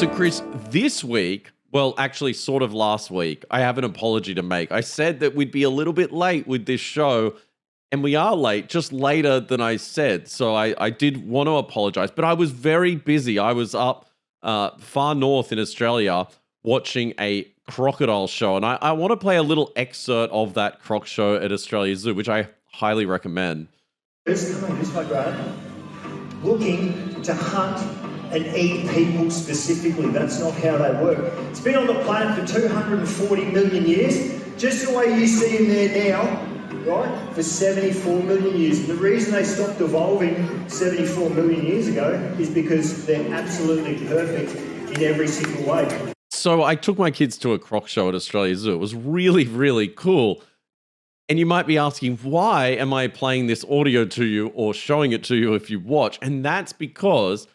So, Chris, this week, well, actually, sort of last week, I have an apology to make. I said that we'd be a little bit late with this show, and we are late, just later than I said. So I did want to apologize, but I was very busy. I was up far north in Australia watching a crocodile show, and I want to play a little excerpt of that croc show at Australia Zoo, which I highly recommend. Come on, here's my grant. Looking to hunt and eat people specifically. That's not how they work. It's been on the planet for 240 million years, just the way you see them there now, right, for 74 million years. And the reason they stopped evolving 74 million years ago is because they're absolutely perfect in every single way. So I took my kids to a croc show at Australia Zoo. It was really, really cool. And you might be asking, why am I playing this audio to you or showing it to you if you watch? And that's because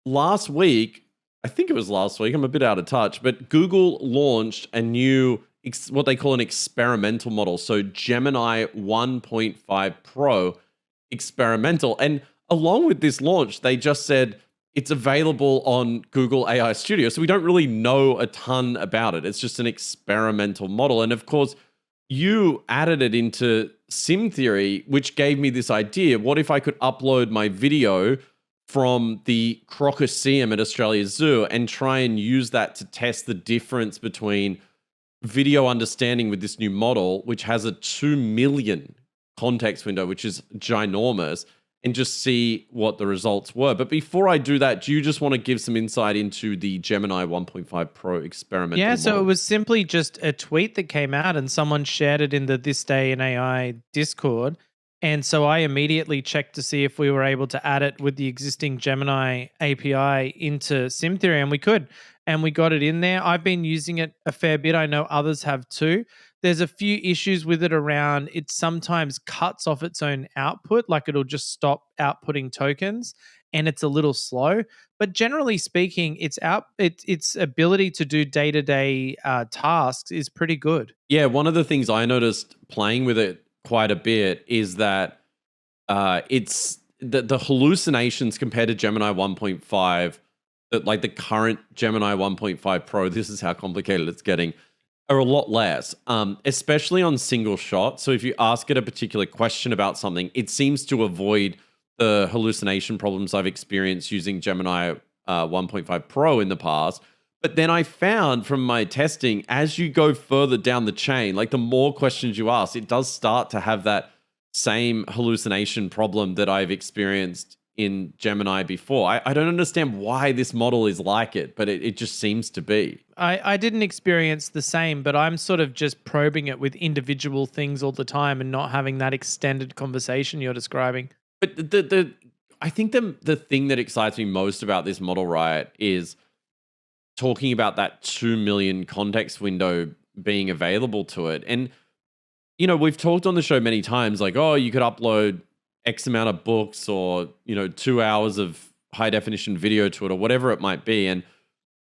last week, I think it was last week, I'm a bit out of touch, but Google launched a new, what they call an experimental model. So Gemini 1.5 Pro experimental. And along with this launch, they just said it's available on Google AI Studio. So we don't really know a ton about it. It's just an experimental model. And of course, you added it into SimTheory, which gave me this idea. What if I could upload my video from the Crocaceum at Australia Zoo and try and use that to test the difference between video understanding with this new model, which has a 2 million context window, which is ginormous, and just see what the results were. But before I do that, do you just want to give some insight into the Gemini 1.5 Pro experimental Yeah, so model? it was simply just a tweet that came out and someone shared it in the This Day in AI Discord. And so I immediately checked to see if we were able to add it with the existing Gemini API into SimTheory, and we could. And we got it in there. I've been using it a fair bit. I know others have too. There's a few issues with it around it sometimes cuts off its own output, like it'll just stop outputting tokens, and it's a little slow. But generally speaking, its ability to do day-to-day tasks is pretty good. Yeah, one of the things I noticed playing with it quite a bit is that it's the hallucinations compared to Gemini 1.5, like the current Gemini 1.5 Pro, this is how complicated it's getting, are a lot less, especially on single shot. So if you ask it a particular question about something, it seems to avoid the hallucination problems I've experienced using Gemini 1.5 Pro in the past. But then I found from my testing, as you go further down the chain, like the more questions you ask, it does start to have that same hallucination problem that I've experienced in Gemini before. I don't understand why this model is like it, but it just seems to be. I didn't experience the same, but I'm sort of just probing it with individual things all the time and not having that extended conversation you're describing. But I think the thing that excites me most about this model, right, is talking about that 2 million context window being available to it. And, you know, we've talked on the show many times, like, oh, you could upload X amount of books or, 2 hours of high definition video to it or whatever it might be. And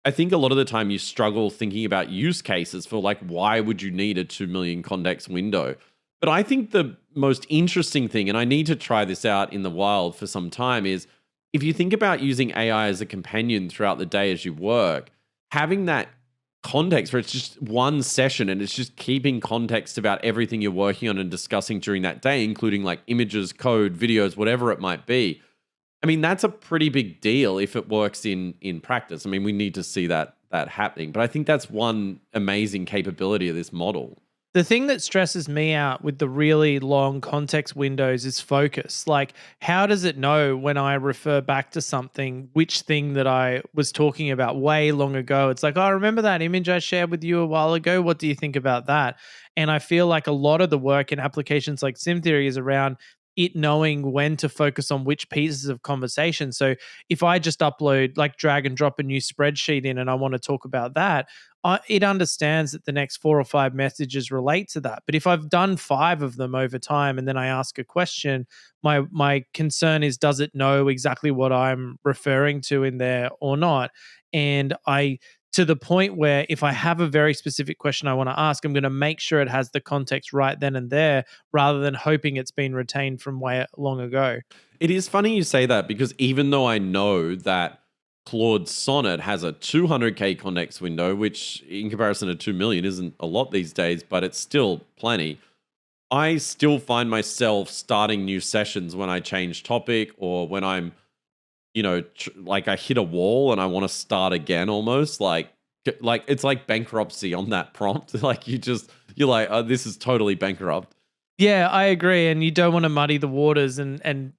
I think a lot of the time you struggle thinking about use cases for like, why would you need a 2 million context window? But I think the most interesting thing, and I need to try this out in the wild for some time, is if you think about using AI as a companion throughout the day as you work, having that context where it's just one session and it's just keeping context about everything you're working on and discussing during that day, including like images, code, videos, whatever it might be. I mean, that's a pretty big deal if it works in practice. I mean, we need to see that happening. But I think that's one amazing capability of this model. The thing that stresses me out with the really long context windows is focus. Like, how does it know when I refer back to something, which thing that I was talking about way long ago? It's like, oh, remember that image I shared with you a while ago? What do you think about that? And I feel like a lot of the work in applications like SimTheory is around it knowing when to focus on which pieces of conversation. So if I just upload, like drag and drop a new spreadsheet in and I want to talk about that, it understands that the next 4 or 5 messages relate to that. But if I've done 5 of them over time and then I ask a question, my concern is, does it know exactly what I'm referring to in there or not? And to the point where if I have a very specific question I want to ask, I'm going to make sure it has the context right then and there rather than hoping it's been retained from way long ago. It is funny you say that, because even though I know that Claude Sonnet has a 200K context window, which in comparison to 2 million isn't a lot these days, but it's still plenty. I still find myself starting new sessions when I change topic or when I'm, like I hit a wall and I want to start again almost like it's like bankruptcy on that prompt. Like you're like, oh, this is totally bankrupt. Yeah, I agree. And you don't want to muddy the waters and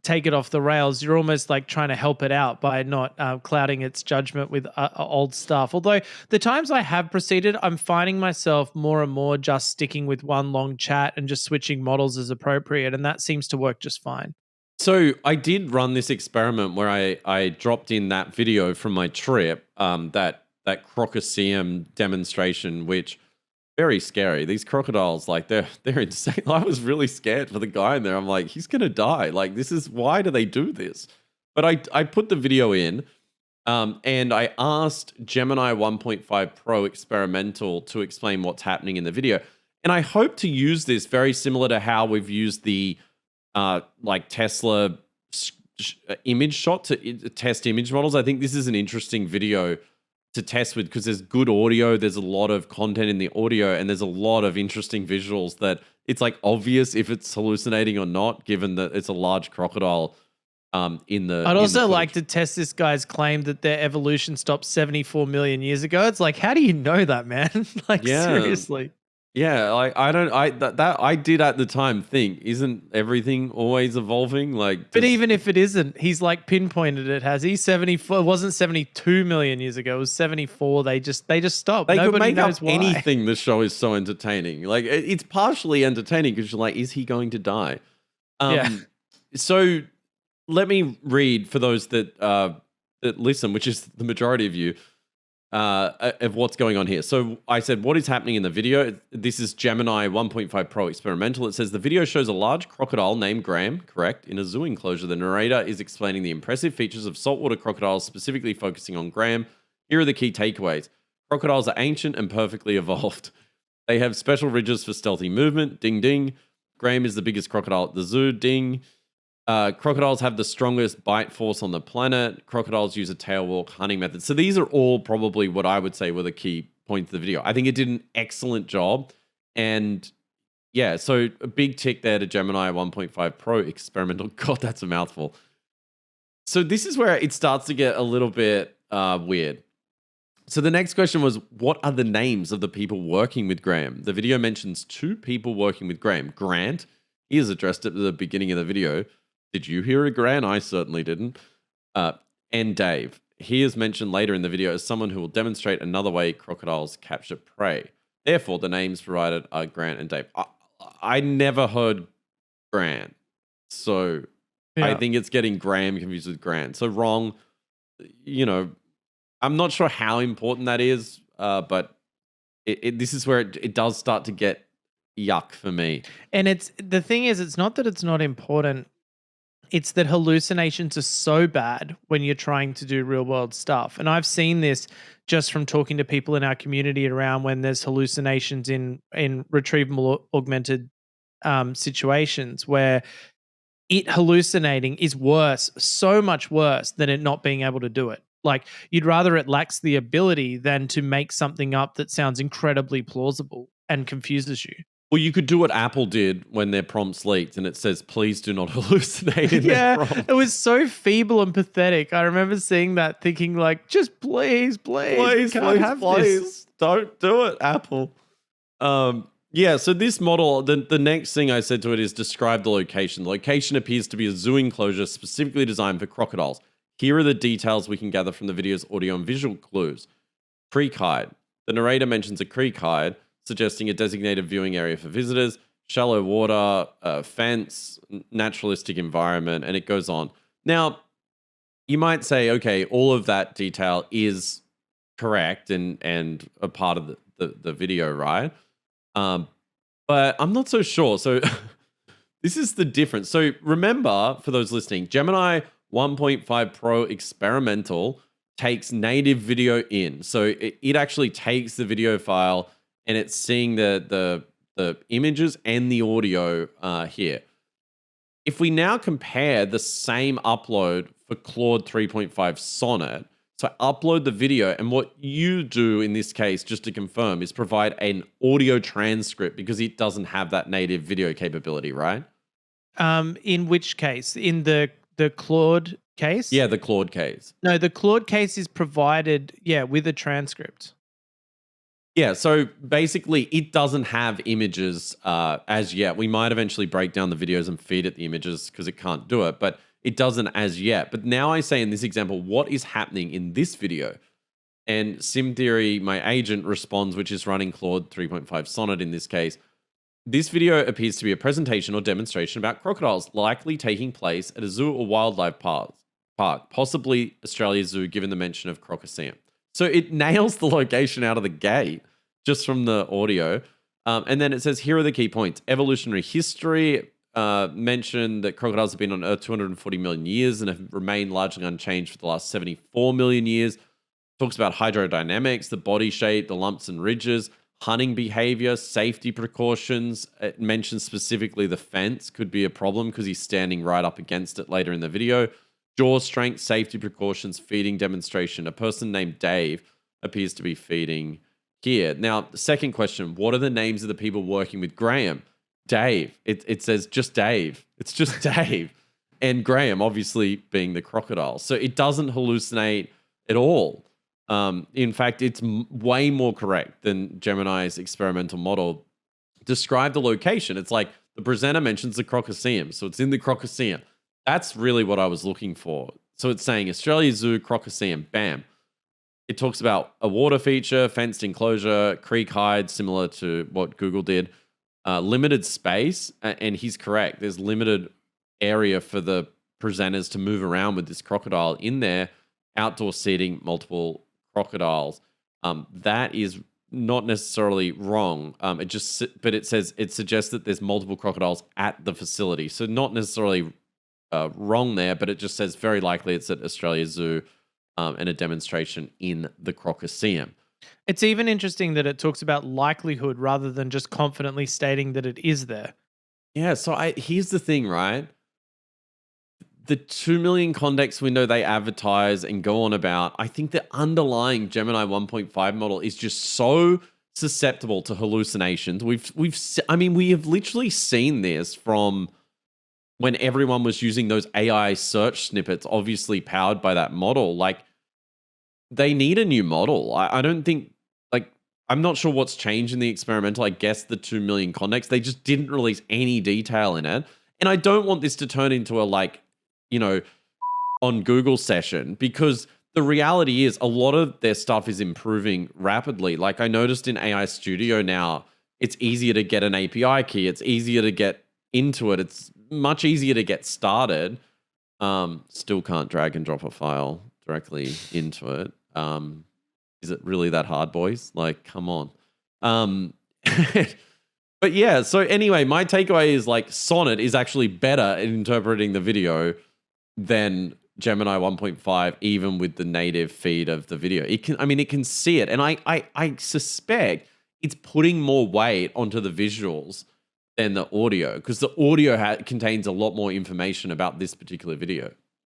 take it off the rails. You're almost like trying to help it out by not clouding its judgment with old stuff. Although the times I have proceeded, I'm finding myself more and more just sticking with one long chat and just switching models as appropriate. And that seems to work just fine. So I did run this experiment where I dropped in that video from my trip, that Crocoseum demonstration, which very scary. These crocodiles, like they're insane. I was really scared for the guy in there. I'm like, he's gonna die. Like why do they do this? But I put the video in, and I asked Gemini 1.5 Pro experimental to explain what's happening in the video. And I hope to use this very similar to how we've used the like Tesla image shot to test image models. I think this is an interesting video to test with because there's good audio, there's a lot of content in the audio, and there's a lot of interesting visuals that it's like obvious if it's hallucinating or not, given that it's a large crocodile in the. I'd also like to test this guy's claim that their evolution stopped 74 million years ago. It's like, how do you know that, man? Like, seriously. Yeah, like I did at the time think, isn't everything always evolving? Like, but even if it isn't, he's like pinpointed it. Has he? 74? It wasn't 72 million years ago. It was 74. They just stopped. They Nobody could make knows up why. anything. The show is so entertaining. Like it's partially entertaining because you're like, is he going to die? Yeah. So let me read for those that listen, which is the majority of you. Of what's going on here. So I said, what is happening in the video? This is Gemini 1.5 Pro experimental. It says the video shows a large crocodile named Graham, correct, in a zoo enclosure. The narrator is explaining the impressive features of saltwater crocodiles, specifically focusing on Graham. Here are the key takeaways. Crocodiles are ancient and perfectly evolved. They have special ridges for stealthy movement. Ding, ding. Graham is the biggest crocodile at the zoo. Ding. Crocodiles have the strongest bite force on the planet. Crocodiles use a tail walk hunting method. So these are all probably what I would say were the key points of the video. I think it did an excellent job. And yeah, so a big tick there to Gemini 1.5 Pro experimental. God, that's a mouthful. So this is where it starts to get a little bit weird. So the next question was, what are the names of the people working with Graham? The video mentions 2 people working with Graham. Grant, he is addressed at the beginning of the video. Did you hear a Grant? I certainly didn't. And Dave. He is mentioned later in the video as someone who will demonstrate another way crocodiles capture prey. Therefore, the names provided are Grant and Dave. I never heard Grant. So I think it's getting Graham confused with Grant. So wrong. I'm not sure how important that is, but this is where it does start to get yuck for me. And the thing is, it's not that it's not important. It's that hallucinations are so bad when you're trying to do real world stuff. And I've seen this just from talking to people in our community around when there's hallucinations in retrievable augmented situations where it hallucinating is worse, so much worse than it not being able to do it. Like you'd rather it lacks the ability than to make something up that sounds incredibly plausible and confuses you. Well, you could do what Apple did when their prompts leaked and it says, please do not hallucinate in their prompt. It was so feeble and pathetic. I remember seeing that thinking like, just please, please, don't do it, Apple. Yeah, so this model, the next thing I said to it is describe the location. The location appears to be a zoo enclosure specifically designed for crocodiles. Here are the details we can gather from the video's audio and visual clues. Creek hide. The narrator mentions a creek hide, suggesting a designated viewing area for visitors, shallow water, fence, naturalistic environment, and it goes on. Now, you might say, okay, all of that detail is correct and a part of the video, right? But I'm not so sure. So this is the difference. So remember, for those listening, Gemini 1.5 Pro experimental takes native video in. So it actually takes the video file and it's seeing the images and the audio here. If we now compare the same upload for Claude 3.5 Sonnet. So I upload the video, and what you do in this case, just to confirm, is provide an audio transcript because it doesn't have that native video capability, right? In which case? In the Claude case? Yeah, the Claude case. No, the Claude case is provided, with a transcript. Yeah, so basically it doesn't have images as yet. We might eventually break down the videos and feed it the images because it can't do it, but it doesn't as yet. But now I say in this example, what is happening in this video? And SimTheory, my agent, responds, which is running Claude 3.5 Sonnet in this case. This video appears to be a presentation or demonstration about crocodiles likely taking place at a zoo or wildlife park, possibly Australia's zoo, given the mention of Croc. So it nails the location out of the gate just from the audio. And then it says, here are the key points. Evolutionary history mentioned that crocodiles have been on Earth 240 million years and have remained largely unchanged for the last 74 million years. Talks about hydrodynamics, the body shape, the lumps and ridges, hunting behavior, safety precautions. It mentions specifically the fence could be a problem because he's standing right up against it later in the video. Jaw strength, safety precautions, feeding demonstration. A person named Dave appears to be feeding here. Now, the second question, what are the names of the people working with Graham? Dave. It says just Dave. It's just Dave. And Graham, obviously, being the crocodile. So it doesn't hallucinate at all. In fact, it's way more correct than Gemini's experimental model. Describe the location. It's like the presenter mentions the Crocoseum. So it's in the Crocoseum. That's really what I was looking for. So it's saying Australia Zoo, Crocoseum, bam. It talks about a water feature, fenced enclosure, creek hide, similar to what Google did. Limited space, and he's correct. There's limited area for the presenters to move around with this crocodile in there. Outdoor seating, multiple crocodiles. That is not necessarily wrong. But it says it suggests that there's multiple crocodiles at the facility. So not necessarily wrong there, but it just says very likely it's at Australia Zoo and a demonstration in the Crocoseum. It's even interesting that it talks about likelihood rather than just confidently stating that it is there. Yeah, so here's the thing, right? The 2 million context window they advertise and go on about, I think the underlying Gemini 1.5 model is just so susceptible to hallucinations. We have literally seen this from when everyone was using those AI search snippets, obviously powered by that model. Like, they need a new model. I don't think, I'm not sure what's changed in the experimental. I guess the 2 million context, they just didn't release any detail in it. And I don't want this to turn into a on Google session, because the reality is a lot of their stuff is improving rapidly. Like, I noticed in AI Studio now, it's easier to get an API key. It's easier to get into it. It's much easier to get started. Still can't drag and drop a file directly into it. Is it really that hard, boys? Like, come on. But yeah, so anyway, my takeaway is Sonnet is actually better at interpreting the video than Gemini 1.5, even with the native feed of the video. It can see it. And I suspect it's putting more weight onto the visuals than the audio, because the audio contains a lot more information about this particular video.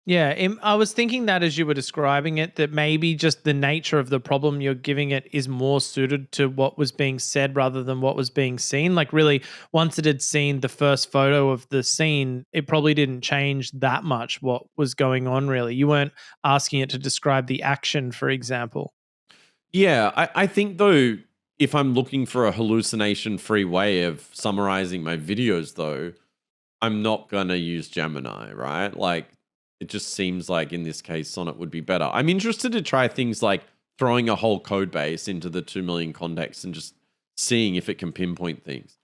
Yeah, I was thinking that as you were describing it, that maybe just the nature of the problem you're giving it is more suited to what was being said rather than what was being seen. Like, really, once it had seen the first photo of the scene, it probably didn't change that much what was going on, really. You weren't asking it to describe the action, for example. Yeah, I think, though, if I'm looking for a hallucination-free way of summarizing my videos, though, I'm not going to use Gemini, right? It just seems like in this case, Sonnet would be better. I'm interested to try things like throwing a whole code base into the 2 million context and just seeing if it can pinpoint things.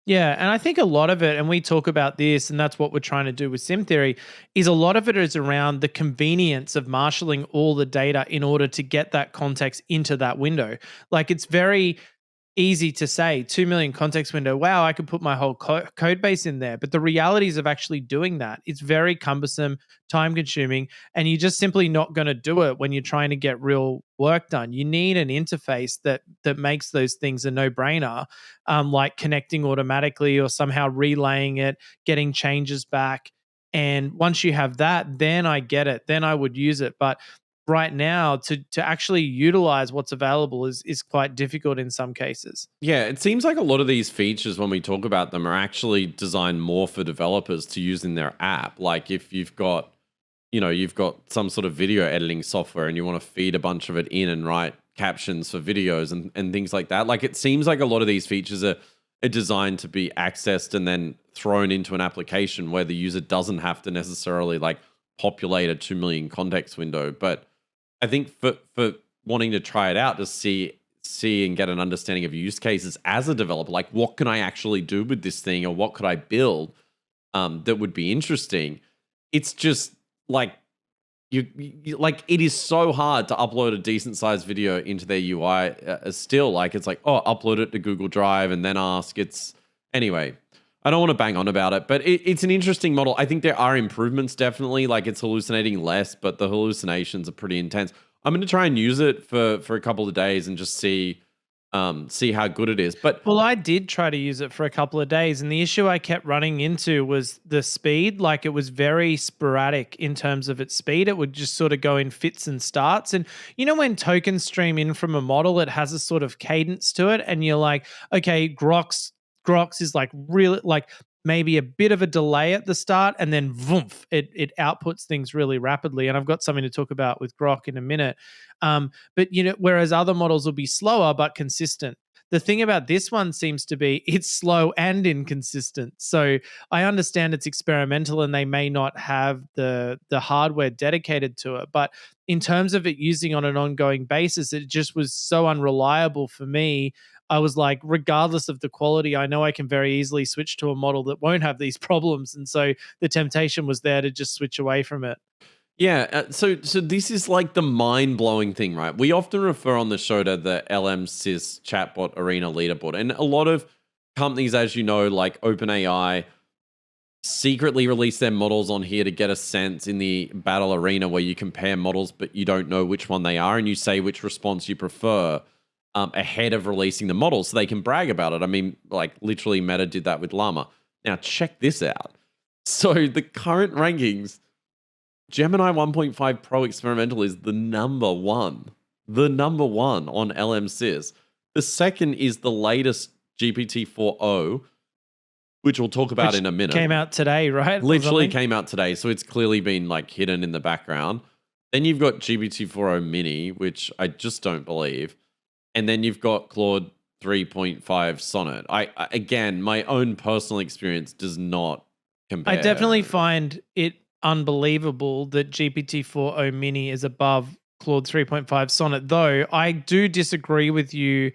Yeah, and I think a lot of it, and we talk about this, and that's what we're trying to do with SimTheory, is a lot of it is around the convenience of marshalling all the data in order to get that context into that window. Like, it's very easy to say 2 million context window, wow, I could put my whole code base in there. But the realities of actually doing that, it's very cumbersome, time consuming, and you're just simply not going to do it when you're trying to get real work done. You need an interface that makes those things a no-brainer, like connecting automatically or somehow relaying it, getting changes back. And once you have that, then I get it. Then I would use it. But right now, to actually utilize what's available is quite difficult in some cases. Yeah, it seems like a lot of these features, when we talk about them, are actually designed more for developers to use in their app. Like if you've got, you've got some sort of video editing software and you want to feed a bunch of it in and write captions for videos and things like that. Like it seems like a lot of these features are designed to be accessed and then thrown into an application where the user doesn't have to necessarily like populate a 2 million context window. But I think for wanting to try it out to see and get an understanding of use cases as a developer, like what can I actually do with this thing, or what could I build that would be interesting? It's just like you like it is so hard to upload a decent sized video into their UI. Still, like it's like, oh, upload it to Google Drive and then ask. It's anyway. I don't want to bang on about it, but it's an interesting model. I think there are improvements, definitely. Like it's hallucinating less, but the hallucinations are pretty intense. I'm going to try and use it for a couple of days and just see how good it is. But well, I did try to use it for a couple of days, and the issue I kept running into was the speed. Like it was very sporadic in terms of its speed. It would just sort of go in fits and starts. And when tokens stream in from a model, it has a sort of cadence to it, and you're like, okay, Grox is like really like maybe a bit of a delay at the start, and then voomf, it outputs things really rapidly. And I've got something to talk about with Groq in a minute. But whereas other models will be slower but consistent. The thing about this one seems to be it's slow and inconsistent. So I understand it's experimental and they may not have the hardware dedicated to it, but in terms of it using on an ongoing basis, it just was so unreliable for me. I was like, regardless of the quality, I know I can very easily switch to a model that won't have these problems. And so the temptation was there to just switch away from it. yeah, so this is like the mind-blowing thing, right? We often refer on the show to the LMSYS chatbot arena leaderboard. And a lot of companies, as you know, like OpenAI, secretly release their models on here to get a sense in the battle arena where you compare models, but you don't know which one they are, and you say which response you prefer ahead of releasing the model so they can brag about it. I mean, like literally Meta did that with Llama. Now check this out. So the current rankings, Gemini 1.5 Pro Experimental is the number one on LMSYS. The second is the latest GPT4o, which we'll talk about in a minute. Came out today, right? Literally came out today, so it's clearly been like hidden in the background. Then you've got GPT4o Mini, which I just don't believe. And then you've got Claude 3.5 Sonnet. I again, my own personal experience does not compare. I definitely find it unbelievable that GPT-4o Mini is above Claude 3.5 Sonnet, though I do disagree with you.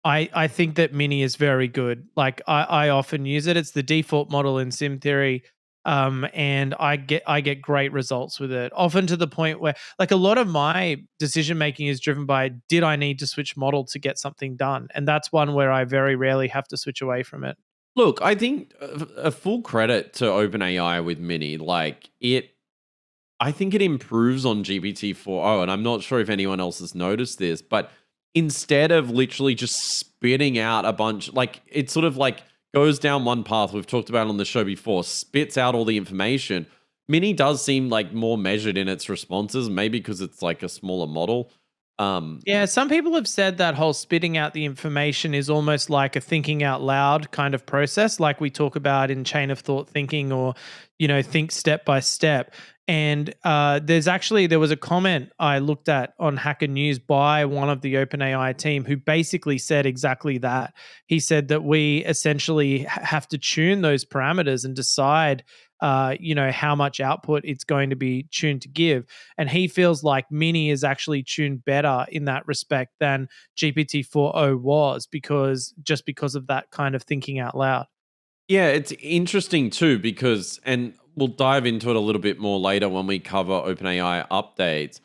I think that Mini is very good. Like I often use it. It's the default model in SimTheory. And I get great results with it, often to the point where like a lot of my decision making is driven by, did I need to switch model to get something done? And that's one where I very rarely have to switch away from it. Look, I think a full credit to OpenAI with Mini. Like I think it improves on GPT-4o, and I'm not sure if anyone else has noticed this, but instead of literally just spitting out a bunch, like it's sort of like goes down one path we've talked about on the show before, spits out all the information. Mini does seem like more measured in its responses, maybe because it's like a smaller model. Yeah, some people have said that whole spitting out the information is almost like a thinking out loud kind of process, like we talk about in chain of thought thinking, or, think step by step. And there was a comment I looked at on Hacker News by one of the OpenAI team who basically said exactly that. He said that we essentially have to tune those parameters and decide how much output it's going to be tuned to give. And he feels like Mini is actually tuned better in that respect than GPT-4o was, because of that kind of thinking out loud. Yeah, it's interesting too, because, and we'll dive into it a little bit more later when we cover OpenAI updates,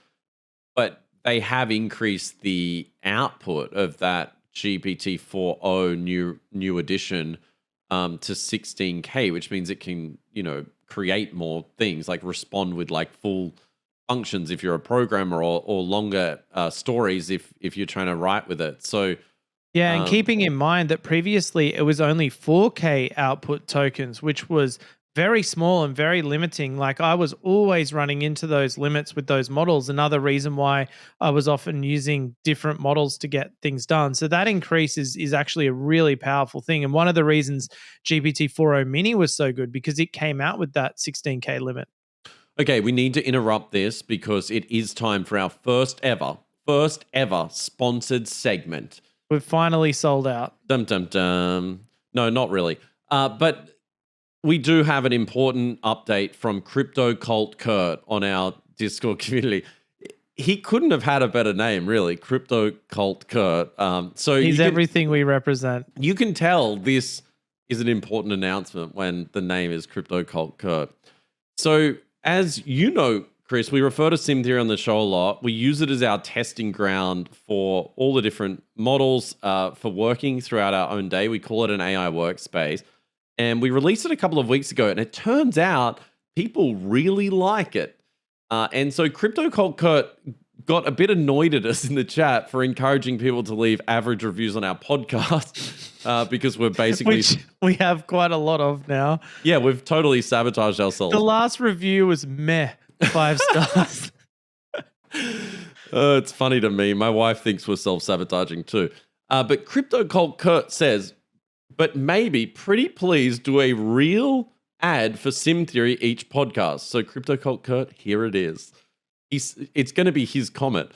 but they have increased the output of that GPT-4o new edition to 16K, which means it can, create more things, like respond with like full functions if you're a programmer, or longer stories if you're trying to write with it. So yeah, and keeping in mind that previously it was only 4K output tokens, which was very small and very limiting. Like I was always running into those limits with those models. Another reason why I was often using different models to get things done. So that increase is actually a really powerful thing. And one of the reasons GPT-4o mini was so good because it came out with that 16K limit. Okay, we need to interrupt this because it is time for our first ever sponsored segment. We've finally sold out. Dum dum dum. No, not really. But we do have an important update from Crypto Cult Kurt on our Discord community. He couldn't have had a better name, really. Crypto Cult Kurt. So he's everything we represent. You can tell this is an important announcement when the name is Crypto Cult Kurt. So as you know, Chris, we refer to SimTheory on the show a lot. We use it as our testing ground for all the different models for working throughout our own day. We call it an AI workspace. And we released it a couple of weeks ago, and it turns out people really like it. And so Crypto Cult Kurt got a bit annoyed at us in the chat for encouraging people to leave average reviews on our podcast because we're basically... Which we have quite a lot of now. Yeah, we've totally sabotaged ourselves. The last review was meh, 5 stars. It's funny to me. My wife thinks we're self-sabotaging too. But Crypto Cult Kurt says... But maybe pretty please do a real ad for SimTheory each podcast. So Crypto Cult Kurt, here it is. It's going to be his comment.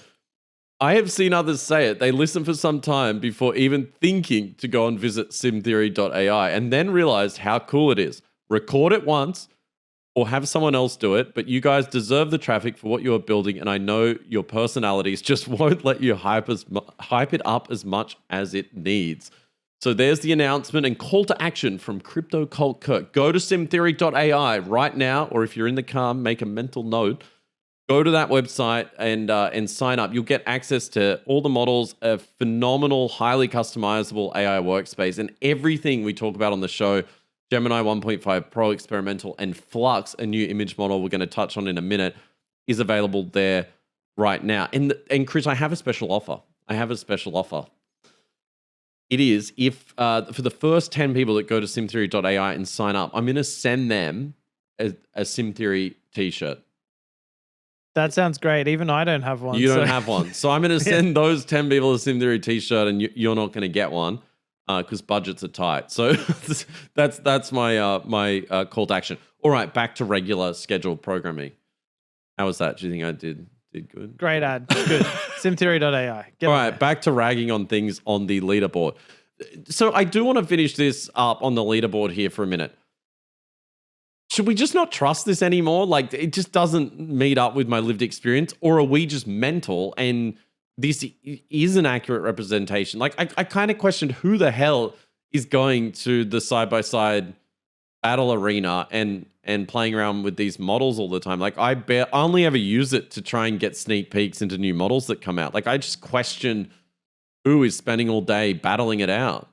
I have seen others say it. They listen for some time before even thinking to go and visit SimTheory.ai and then realized how cool it is. Record it once or have someone else do it, but you guys deserve the traffic for what you are building, and I know your personalities just won't let you hype it up as much as it needs. So there's the announcement and call to action from Crypto Cult Kurt. Go to SimTheory.ai right now, or if you're in the car, make a mental note. Go to that website and sign up. You'll get access to all the models, a phenomenal, highly customizable AI workspace, and everything we talk about on the show, Gemini 1.5 Pro Experimental and Flux, a new image model we're going to touch on in a minute, is available there right now. And Chris, I have a special offer. It is if for the first 10 people that go to SimTheory.ai and sign up, I'm going to send them a SimTheory t-shirt. That sounds great. Even I don't have one. You don't have one. So I'm going to send those 10 people a SimTheory t-shirt, and you're not going to get one because budgets are tight. So that's my call to action. All right, back to regular scheduled programming. How was that? Do you think I did good? Great ad. Good. SimTheory.ai. All right, back to ragging on things on the leaderboard. So I do want to finish this up on the leaderboard here for a minute. Should we just not trust this anymore? Like, it just doesn't meet up with my lived experience, or are we just mental and this is an accurate representation? Like, I kind of questioned who the hell is going to the side-by-side battle arena and playing around with these models all the time. Like, I only ever use it to try and get sneak peeks into new models that come out. Like, I just question who is spending all day battling it out.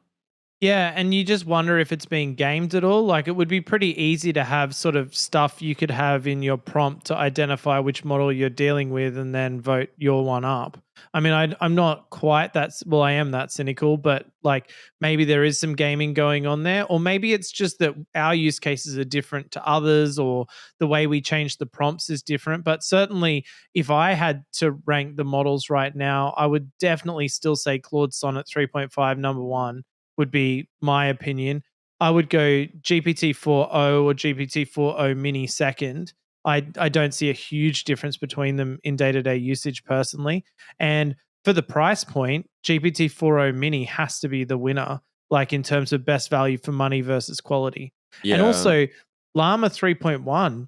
Yeah, and you just wonder if it's being gamed at all. Like, it would be pretty easy to have sort of stuff you could have in your prompt to identify which model you're dealing with and then vote your one up. I mean, I'm not quite that, well, I am that cynical, but like maybe there is some gaming going on there, or maybe it's just that our use cases are different to others, or the way we change the prompts is different. But certainly if I had to rank the models right now, I would definitely still say Claude Sonnet 3.5 number one would be my opinion. I would go GPT4o or GPT4o mini second. I don't see a huge difference between them in day-to-day usage personally. And for the price point, GPT4o mini has to be the winner, like in terms of best value for money versus quality. Yeah. And also Llama 3.1,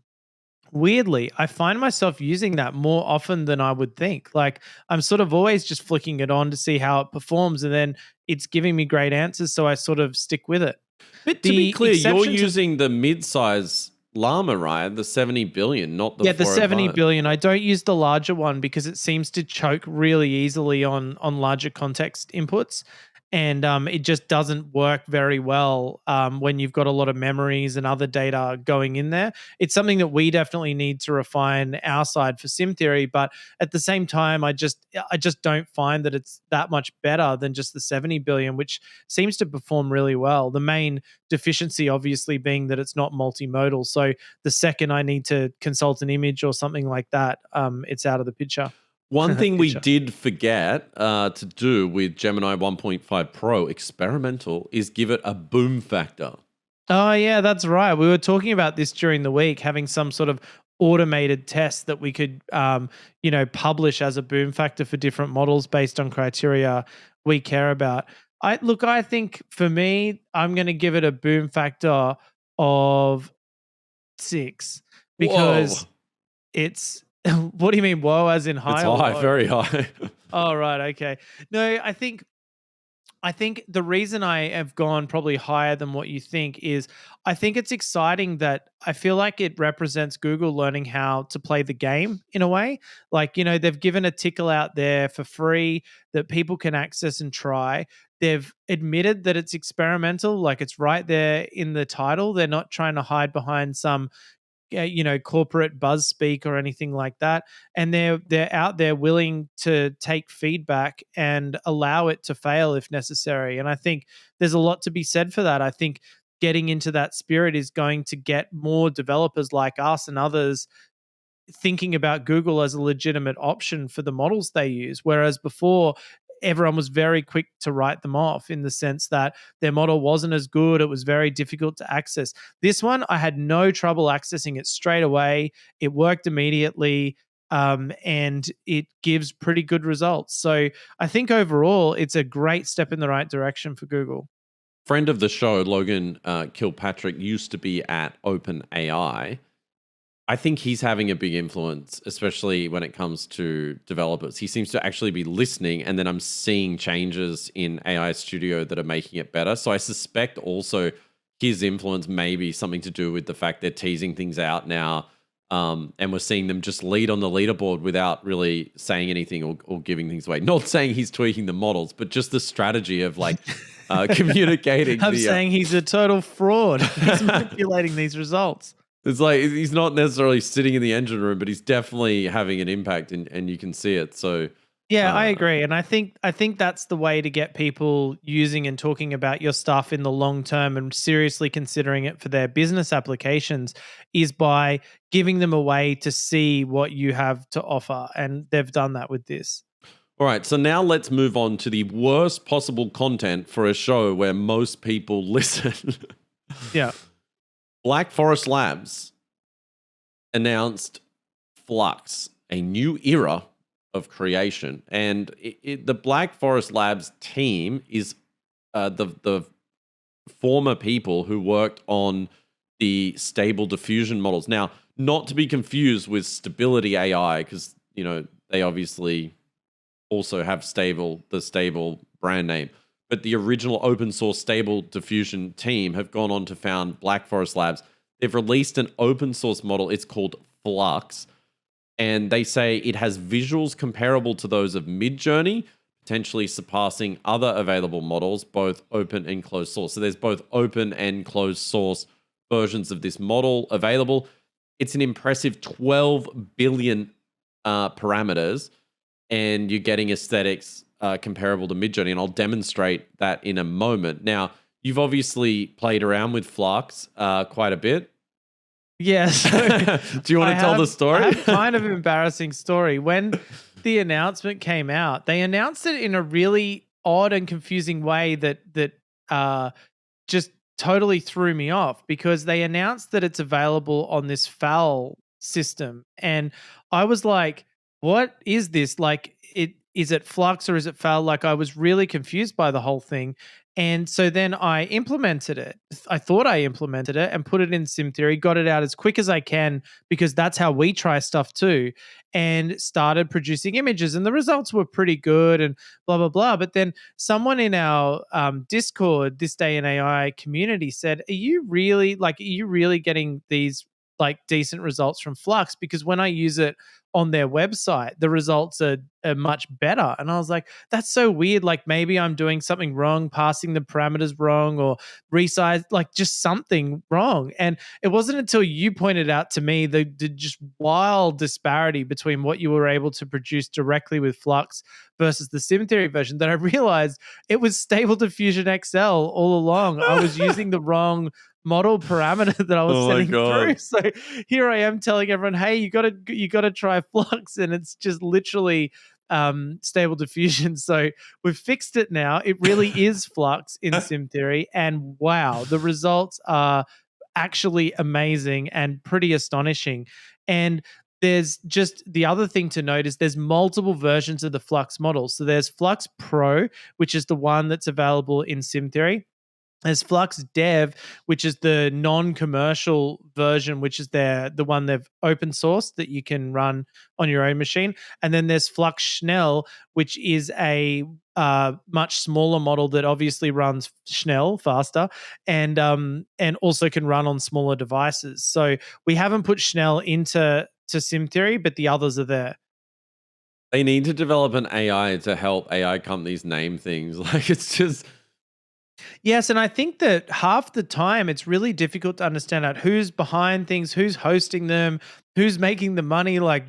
weirdly, I find myself using that more often than I would think. Like, I'm sort of always just flicking it on to see how it performs, and then it's giving me great answers, so I sort of stick with it. But to be clear, you're using the mid-size Llama, right? The 70 billion, not the 405. The 70 billion. I don't use the larger one because it seems to choke really easily on larger context inputs. and it just doesn't work very well when you've got a lot of memories and other data going in there. It's something that we definitely need to refine our side for SimTheory, but at the same time, I just don't find that it's that much better than just the 70 billion, which seems to perform really well. The main deficiency obviously being that it's not multimodal. So the second I need to consult an image or something like that, it's out of the picture. One thing we did forget to do with Gemini 1.5 Pro experimental is give it a boom factor. Oh, yeah, that's right. We were talking about this during the week, having some sort of automated test that we could, publish as a boom factor for different models based on criteria we care about. I think for me, I'm going to give it a boom factor of 6 because Whoa. it's. What do you mean, whoa, as in high? It's or high, low? very high. Oh, right. Okay. No, I think the reason I have gone probably higher than what you think is I think it's exciting that I feel like it represents Google learning how to play the game in a way. Like, they've given a tickle out there for free that people can access and try. They've admitted that it's experimental, like it's right there in the title. They're not trying to hide behind some corporate buzz speak or anything like that, and they're out there willing to take feedback and allow it to fail if necessary. And I think there's a lot to be said for that. I think getting into that spirit is going to get more developers like us and others thinking about Google as a legitimate option for the models they use, whereas before everyone was very quick to write them off in the sense that their model wasn't as good. It was very difficult to access. This one, I had no trouble accessing it straight away. It worked immediately, and it gives pretty good results. So I think overall, it's a great step in the right direction for Google. Friend of the show, Logan Kilpatrick, used to be at OpenAI. I think he's having a big influence, especially when it comes to developers. He seems to actually be listening, and then I'm seeing changes in AI Studio that are making it better. So I suspect also his influence may be something to do with the fact they're teasing things out now, and we're seeing them just lead on the leaderboard without really saying anything or giving things away. Not saying he's tweaking the models, but just the strategy of like communicating. I'm saying he's a total fraud. He's manipulating these results. It's like he's not necessarily sitting in the engine room, but he's definitely having an impact, and you can see it. So yeah, I agree, and I think that's the way to get people using and talking about your stuff in the long term and seriously considering it for their business applications is by giving them a way to see what you have to offer, and they've done that with this. All right, so now let's move on to the worst possible content for a show where most people listen. Yeah. Black Forest Labs announced Flux, a new era of creation. And the Black Forest Labs team is the former people who worked on the Stable Diffusion models. Now, not to be confused with Stability AI, because, they obviously also have the Stable brand name. But the original open source Stable Diffusion team have gone on to found Black Forest Labs. They've released an open source model. It's called Flux. And they say it has visuals comparable to those of Midjourney, potentially surpassing other available models, both open and closed source. So there's both open and closed source versions of this model available. It's an impressive 12 billion parameters, and you're getting aesthetics comparable to Midjourney, and I'll demonstrate that in a moment. Now, you've obviously played around with Flux quite a bit. Yes. Do you want to tell the story? I have kind of an embarrassing story. When the announcement came out, they announced it in a really odd and confusing way that just totally threw me off, because they announced that it's available on this FAL system. And I was like, what is this? Like, is it Flux or is it FAL? Like, I was really confused by the whole thing. And so then I implemented it. I thought I implemented it and put it in SimTheory, got it out as quick as I can, because that's how we try stuff too, and started producing images. And the results were pretty good and blah, blah, blah. But then someone in our Discord, This Day in AI community, said, are you really getting these like decent results from Flux, because when I use it on their website, the results are much better. And I was like, that's so weird. Like maybe I'm doing something wrong, passing the parameters wrong, or resize, like just something wrong. And it wasn't until you pointed out to me the just wild disparity between what you were able to produce directly with Flux versus the SimTheory version that I realized it was Stable Diffusion XL all along. I was using the wrong model parameter that I was Oh my setting through. God. So here I am telling everyone, hey, you gotta try Flux, and it's just literally Stable Diffusion. So we've fixed it now. It really is Flux in SimTheory, and wow, the results are actually amazing and pretty astonishing. And there's just the other thing to note is there's multiple versions of the Flux model. So there's Flux Pro, which is the one that's available in SimTheory. There's Flux Dev, which is the non-commercial version, which is the one they've open sourced that you can run on your own machine. And then there's Flux Schnell, which is a much smaller model that obviously runs Schnell faster and also can run on smaller devices. So we haven't put Schnell into SimTheory, but the others are there. They need to develop an AI to help AI companies name things. Like it's just... Yes, and I think that half the time it's really difficult to understand out who's behind things, who's hosting them, who's making the money. Like,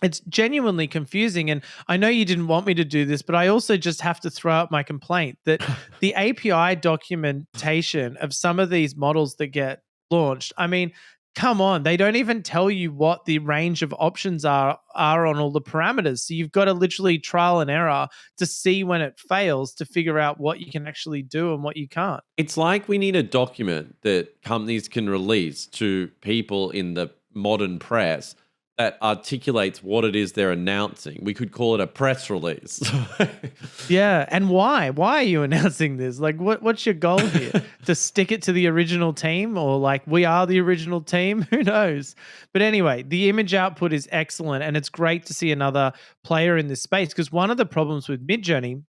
it's genuinely confusing. And I know you didn't want me to do this, but I also just have to throw out my complaint that the API documentation of some of these models that get launched, I mean, come on, they don't even tell you what the range of options are on all the parameters. So you've got to literally trial and error to see when it fails to figure out what you can actually do and what you can't. It's like we need a document that companies can release to people in the modern press that articulates what it is they're announcing. We could call it a press release. Yeah, and why? Why are you announcing this? Like, what's your goal here? To stick it to the original team, or like we are the original team? Who knows? But anyway, the image output is excellent, and it's great to see another player in this space, because one of the problems with Midjourney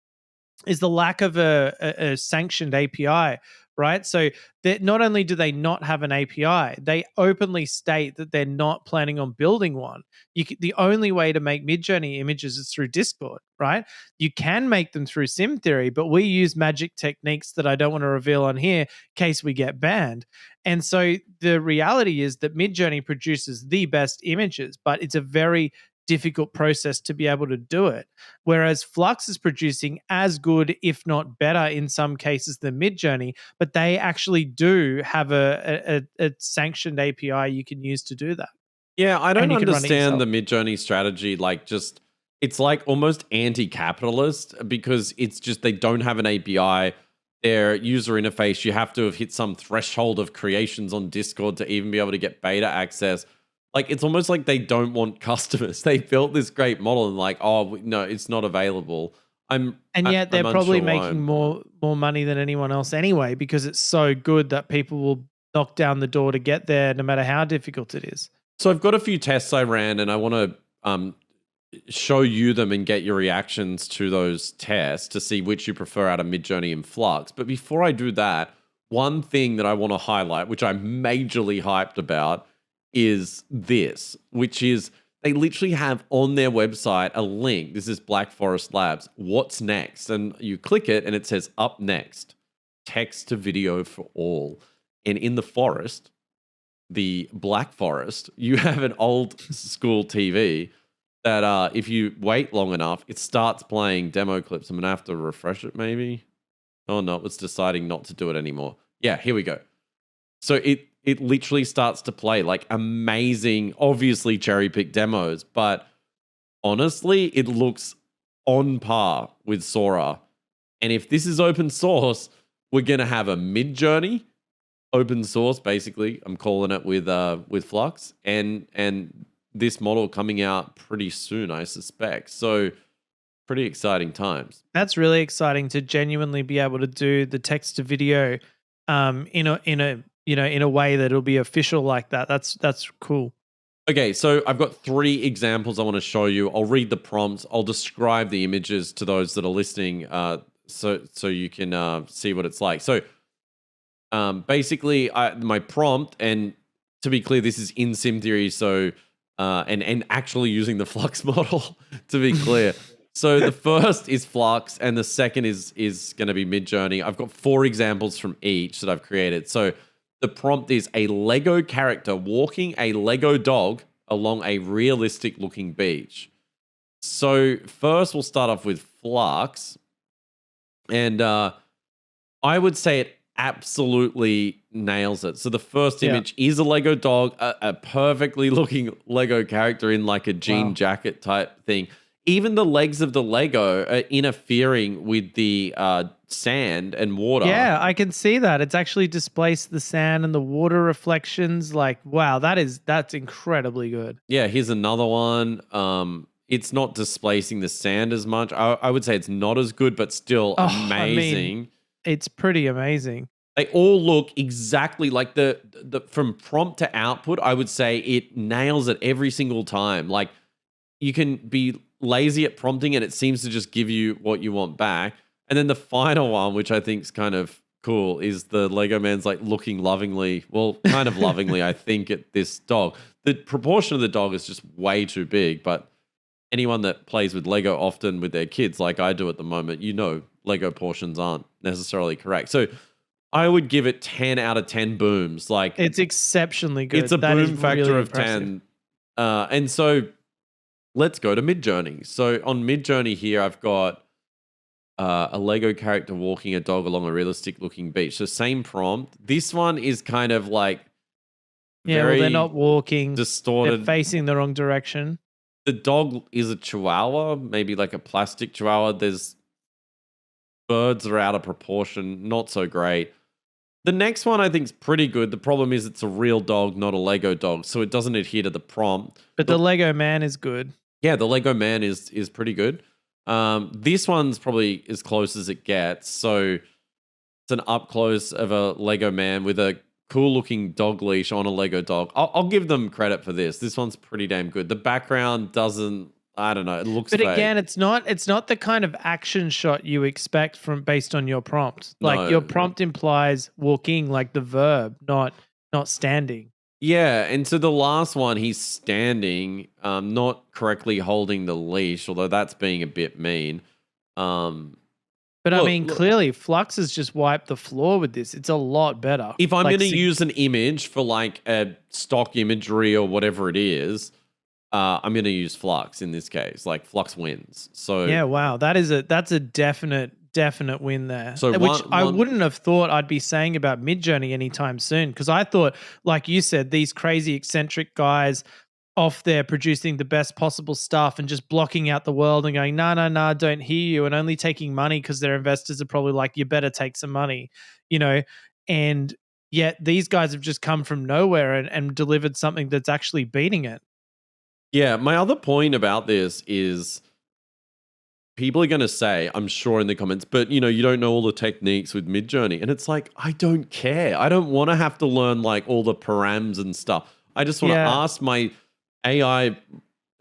is the lack of a sanctioned API, right? So that not only do they not have an API, they openly state that they're not planning on building one. The only way to make Midjourney images is through Discord, right? You can make them through SimTheory, but we use magic techniques that I don't want to reveal on here in case we get banned. And so the reality is that Midjourney produces the best images, but it's a very difficult process to be able to do it. Whereas Flux is producing as good, if not better in some cases than Midjourney, but they actually do have a sanctioned API you can use to do that. Yeah, I don't And you can run it understand the yourself. Midjourney strategy. Like, just it's like almost anti-capitalist because it's just they don't have an API. Their user interface, you have to have hit some threshold of creations on Discord to even be able to get beta access. Like, it's almost like they don't want customers. They built this great model and like, oh no, it's not available. And yet they're I'm probably unsure why. making more money than anyone else anyway, because it's so good that people will knock down the door to get there no matter how difficult it is. So I've got a few tests I ran, and I want to show you them and get your reactions to those tests to see which you prefer out of Midjourney and Flux. But before I do that, one thing that I want to highlight, which I'm majorly hyped about, is this, which is they literally have on their website a link. This is Black Forest Labs. What's next? And you click it and it says up next, text to video for all. And in the forest, the Black Forest, you have an old school TV that if you wait long enough, it starts playing demo clips. I'm going to have to refresh it maybe. Oh no, it's deciding not to do it anymore. Yeah, here we go. So it literally starts to play like amazing, obviously cherry-picked demos, but honestly, it looks on par with Sora. And if this is open source, we're going to have a Midjourney open source, basically. I'm calling it with Flux, and this model coming out pretty soon, I suspect. So pretty exciting times. That's really exciting to genuinely be able to do the text to video in a way that it'll be official like that. That's cool. Okay, so I've got 3 examples I want to show you. I'll read the prompts. I'll describe the images to those that are listening, so you can see what it's like. So basically, my prompt, and to be clear, this is in SimTheory, so and actually using the Flux model to be clear. So the first is Flux, and the second is going to be Midjourney. I've got 4 examples from each that I've created. So the prompt is a Lego character walking a Lego dog along a realistic looking beach. So first we'll start off with Flux. And I would say it absolutely nails it. So the first image is a Lego dog, a perfectly looking Lego character in like a jean jacket type thing. Even the legs of the Lego are interfering with the sand and water. Yeah, I can see that. It's actually displaced the sand and the water reflections. Like, wow, that's incredibly good. Yeah, here's another one. It's not displacing the sand as much. I would say it's not as good, but still amazing. I mean, it's pretty amazing. They all look exactly like the from prompt to output. I would say it nails it every single time. Like, you can be lazy at prompting and it seems to just give you what you want back. And then the final one, which I think is kind of cool, is the Lego man's like looking lovingly, well, kind of lovingly, I think, at this dog. The proportion of the dog is just way too big, but anyone that plays with Lego often with their kids, like I do at the moment, you know, Lego portions aren't necessarily correct. So I would give it 10 out of 10 booms. Like, it's exceptionally good. It's a boom factor of 10. And so let's go to Midjourney. So on Midjourney here, I've got a Lego character walking a dog along a realistic looking beach. So same prompt. This one is kind of like very they're not walking. distorted. They're facing the wrong direction. The dog is a chihuahua, maybe like a plastic chihuahua. There's birds are out of proportion, not so great. The next one I think is pretty good. The problem is it's a real dog, not a Lego dog, so it doesn't adhere to the prompt. But the Lego man is good. Yeah, the Lego man is pretty good. This one's probably as close as it gets. So it's an up close of a Lego man with a cool looking dog leash on a Lego dog. I'll give them credit for this. This one's pretty damn good. The background doesn't, I don't know, it looks But fake. again, it's not the kind of action shot you expect from based on your prompt. Like, No. your prompt implies walking, like the verb, not standing. Yeah, and so the last one, he's standing, not correctly holding the leash, although that's being a bit mean. But I mean, clearly, Flux has just wiped the floor with this. It's a lot better. If I'm Like, going to use an image for like a stock imagery or whatever it is, I'm going to use Flux in this case. Like, Flux wins. So yeah, wow, that's a definite win there. So Which I wouldn't have thought I'd be saying about Midjourney anytime soon, because I thought, like you said, these crazy eccentric guys off there producing the best possible stuff and just blocking out the world and going, no, don't hear you, and only taking money because their investors are probably like, you better take some money, you know? And yet these guys have just come from nowhere and delivered something that's actually beating it. Yeah, my other point about this is people are going to say, I'm sure in the comments, but you know, you don't know all the techniques with Midjourney. And it's like, I don't care. I don't want to have to learn like all the params and stuff. I just want to ask my AI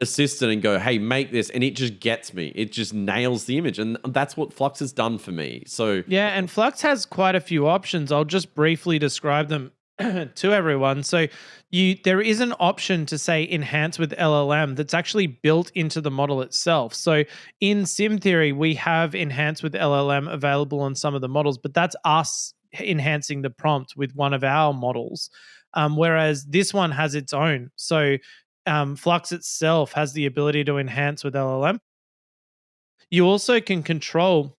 assistant and go, hey, make this. And it just gets me. It just nails the image. And that's what Flux has done for me. So yeah, and Flux has quite a few options. I'll just briefly describe them to everyone. So there is an option to say enhance with LLM that's actually built into the model itself. So in SimTheory, we have enhance with LLM available on some of the models, but that's us enhancing the prompt with one of our models. Whereas this one has its own. So Flux itself has the ability to enhance with LLM. You also can control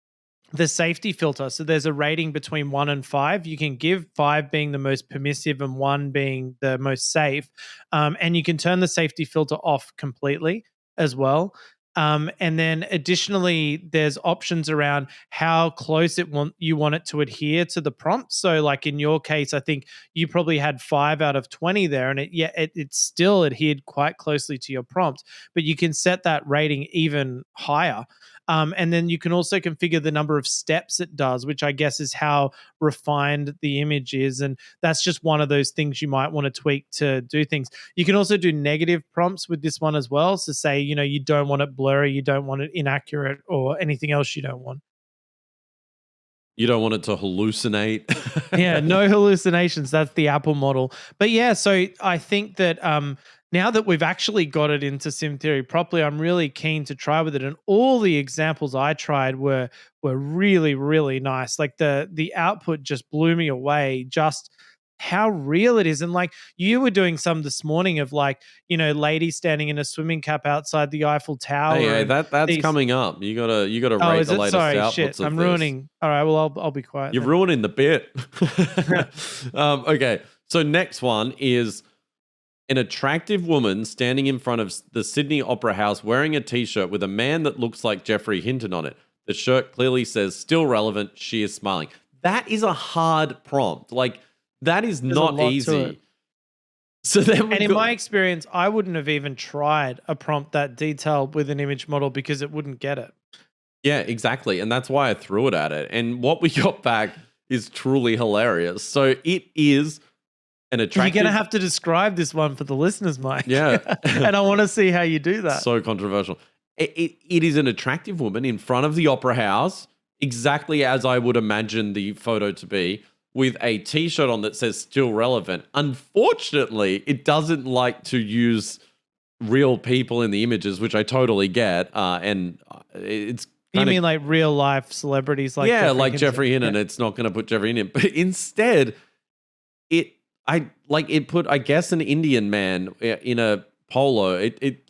the safety filter. So there's a rating between 1 and 5. You can give 5 being the most permissive and 1 being the most safe. And you can turn the safety filter off completely as well. And then additionally, there's options around how close you want it to adhere to the prompt. So like in your case, I think you probably had 5 out of 20 there, and it still adhered quite closely to your prompt, but you can set that rating even higher. And then you can also configure the number of steps it does, which I guess is how refined the image is. And that's just one of those things you might want to tweak to do things. You can also do negative prompts with this one as well. So say, you know, you don't want it blurry, you don't want it inaccurate, or anything else you don't want. You don't want it to hallucinate. Yeah, no hallucinations. That's the Apple model. But yeah, so I think that now that we've actually got it into SimTheory properly, I'm really keen to try with it. And all the examples I tried were really, really nice. Like the output just blew me away. Just how real it is. And like you were doing some this morning of like, ladies standing in a swimming cap outside the Eiffel Tower. Hey, and that's these, coming up. You gotta oh, rate is the it? latest Sorry, outputs shit. of I'm this. ruining. All right, well, I'll be quiet. You're then. ruining the bit. Okay, so next one is an attractive woman standing in front of the Sydney Opera House wearing a t-shirt with a man that looks like Geoffrey Hinton on it. The shirt clearly says "still relevant." She is smiling. That is a hard prompt. Like that is There's a not lot to easy. it. So then And in my experience, I wouldn't have even tried a prompt that detailed with an image model because it wouldn't get it. Yeah, exactly. And that's why I threw it at it. And what we got back is truly hilarious. So it is an attractive... You're going to have to describe this one for the listeners, Mike. Yeah. And I want to see how you do that. So controversial. It is an attractive woman in front of the opera house, exactly as I would imagine the photo to be, with a t-shirt on that says "still relevant." Unfortunately, it doesn't like to use real people in the images, which I totally get. And it's you mean like real life celebrities like Geoffrey Hinton. It's not going to put Geoffrey Hinton, but instead it put, I guess, an Indian man in a polo. It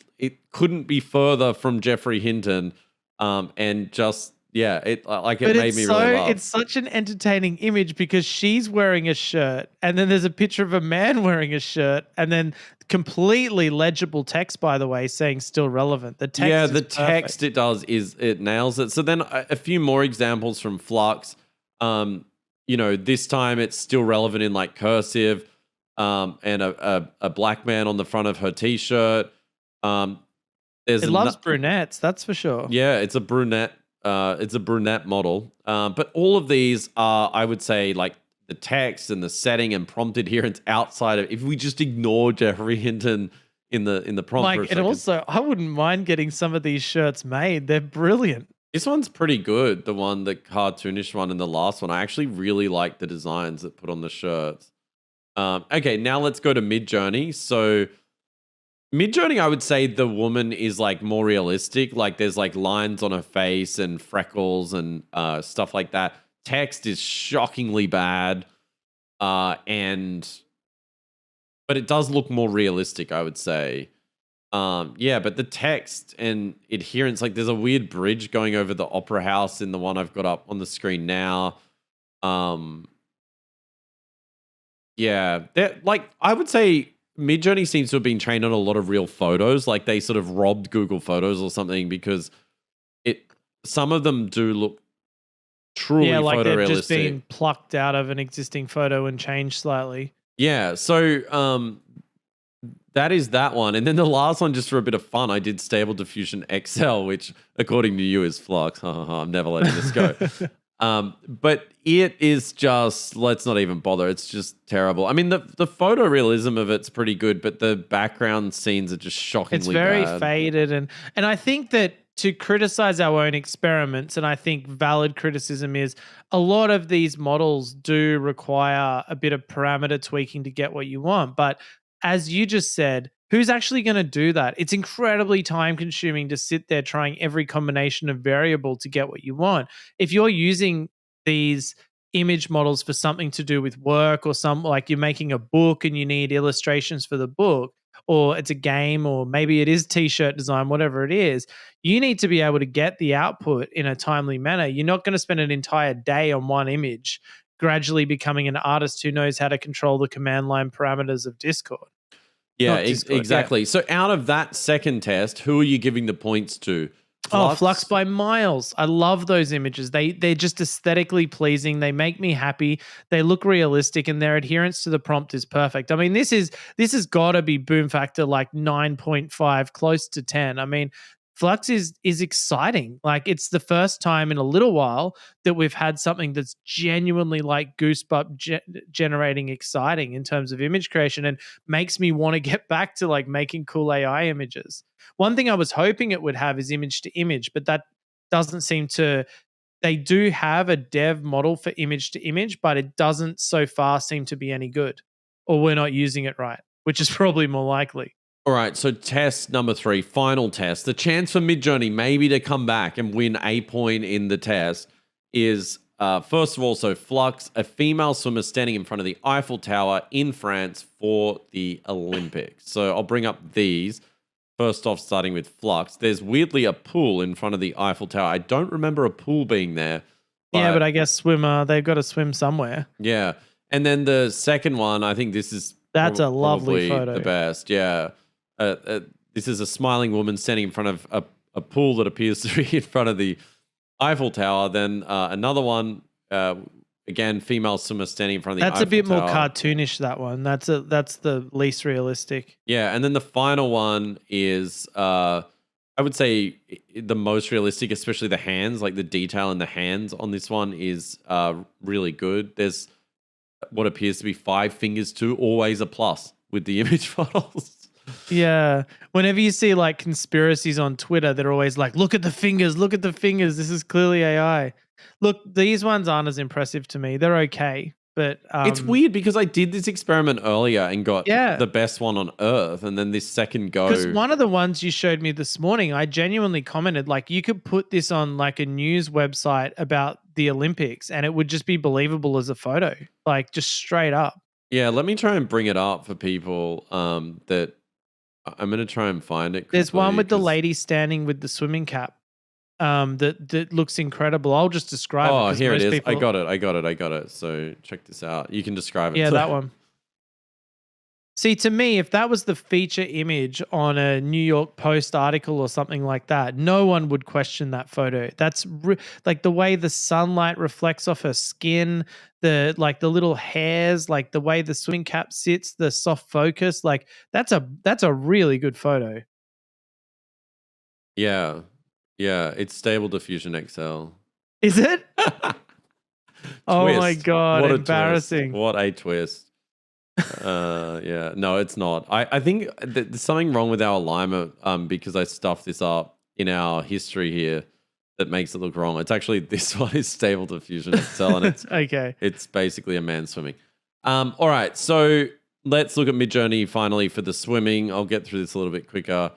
couldn't be further from Geoffrey Hinton, and just it made me really laugh. It's such an entertaining image because she's wearing a shirt, and then there's a picture of a man wearing a shirt, and then completely legible text, by the way, saying "still relevant." The text, it does is it nails it. So then a few more examples from Flux. This time it's still relevant in like cursive, and a black man on the front of her t-shirt. It loves brunettes, that's for sure. Yeah, it's a brunette. It's a brunette model. But all of these are, I would say, like the text and the setting and prompt adherence outside of, if we just ignore Geoffrey Hinton in the prompt for a second. And also, I wouldn't mind getting some of these shirts made. They're brilliant. This one's pretty good. The cartoonish one and the last one. I actually really like the designs that put on the shirts. Okay, now let's go to Midjourney. So Midjourney, I would say the woman is like more realistic. Like there's like lines on her face and freckles and stuff like that. Text is shockingly bad, but it does look more realistic, I would say. But the text and adherence, like there's a weird bridge going over the opera house in the one I've got up on the screen now. I would say Midjourney seems to have been trained on a lot of real photos. Like they sort of robbed Google Photos or something, because some of them do look truly like photorealistic. they're just being plucked out of an existing photo and changed slightly. Yeah, so that is that one. And then the last one, just for a bit of fun, I did Stable Diffusion XL, which according to you is Flux. I'm never letting this go. But it is just, let's not even bother. It's just terrible. I mean, the photorealism of it's pretty good, but the background scenes are just shockingly It's very bad. faded. And I think that to criticize our own experiments, and I think valid criticism is a lot of these models do require a bit of parameter tweaking to get what you want. But as you just said, who's actually going to do that? It's incredibly time consuming to sit there trying every combination of variable to get what you want. If you're using these image models for something to do with work, or like you're making a book and you need illustrations for the book, or it's a game, or maybe it is t-shirt design, whatever it is, you need to be able to get the output in a timely manner. You're not going to spend an entire day on one image, gradually becoming an artist who knows how to control the command line parameters of Discord. Yeah, exactly. Yeah. So out of that second test, who are you giving the points to? Flux by miles. I love those images. They're just aesthetically pleasing. They make me happy. They look realistic, and their adherence to the prompt is perfect. I mean, this has got to be boom factor like 9.5, close to 10. I mean, Flux is exciting. Like it's the first time in a little while that we've had something that's genuinely like goosebump generating exciting in terms of image creation, and makes me want to get back to like making cool AI images. One thing I was hoping it would have is image to image, but that doesn't seem to They do have a dev model for image to image, but it doesn't so far seem to be any good, or we're not using it right, which is probably more likely. All right, so test number 3, final test. The chance for Midjourney maybe to come back and win a point in the test is, first of all, so Flux, a female swimmer standing in front of the Eiffel Tower in France for the Olympics. So I'll bring up these. First off, starting with Flux, there's weirdly a pool in front of the Eiffel Tower. I don't remember a pool being there. But I guess they've got to swim somewhere. Yeah. And then the second one, I think this is That's a lovely probably photo. the best. Yeah. This is a smiling woman standing in front of a pool that appears to be in front of the Eiffel Tower. Then another one, again, female swimmer standing in front of the Eiffel Tower. That's a bit more cartoonish, that one. That's the least realistic. Yeah, and then the final one is, I would say, the most realistic, especially the hands, like the detail in the hands on this one is really good. There's what appears to be 5 fingers too, always a plus with the image models. Yeah. Whenever you see like conspiracies on Twitter, they're always like, look at the fingers, this is clearly AI. Look, these ones aren't as impressive to me. They're okay, but it's weird because I did this experiment earlier and got Yeah. the best one on Earth, and then this second go. Because one of the ones you showed me this morning, I genuinely commented, like, you could put this on like a news website about the Olympics and it would just be believable as a photo, like just straight up. Yeah, let me try and bring it up for people that I'm going to try and find it. There's one quickly, with the 'cause- lady standing with the swimming cap that looks incredible. I'll just describe it. Oh, 'cause here it most is. people- I got it. So check this out. You can describe it. Yeah, So- that one. See, to me, if that was the feature image on a New York Post article or something like that, no one would question that photo. That's like the way the sunlight reflects off her skin, the little hairs, like the way the swimming cap sits, the soft focus, like that's a really good photo. Yeah. Yeah, it's Stable Diffusion XL. Is it? Oh my Twist. God, What a embarrassing. twist. What a twist. Yeah, no, it's not. I think there's something wrong with our alignment because I stuffed this up in our history here that makes it look wrong. It's actually, this one is Stable Diffusion XL, and it's Okay. it's basically a man swimming. All right, so let's look at Midjourney finally for the swimming. I'll get through this a little bit quicker.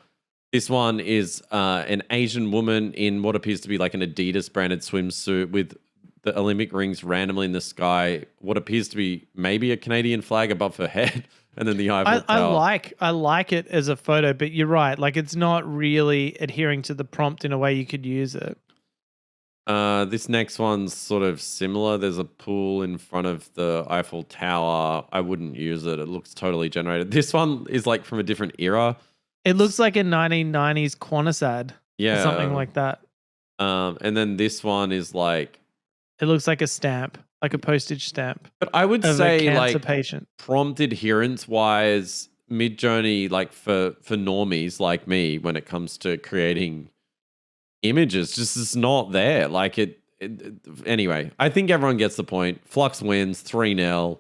This one is an Asian woman in what appears to be like an Adidas branded swimsuit with the Olympic rings randomly in the sky, what appears to be maybe a Canadian flag above her head, and then the Eiffel Tower. I like it as a photo, but you're right. Like, it's not really adhering to the prompt in a way you could use it. This next one's sort of similar. There's a pool in front of the Eiffel Tower. I wouldn't use it. It looks totally generated. This one is like from a different era. It looks like a 1990s Qantas ad. Yeah. Or something like that. And then this one is like, It looks like a stamp, like a postage stamp. but I would Of say a cancer like patient. prompt adherence wise, Midjourney, like for normies like me, when it comes to creating images, just is not there. Like anyway, I think everyone gets the point. Flux wins 3-0.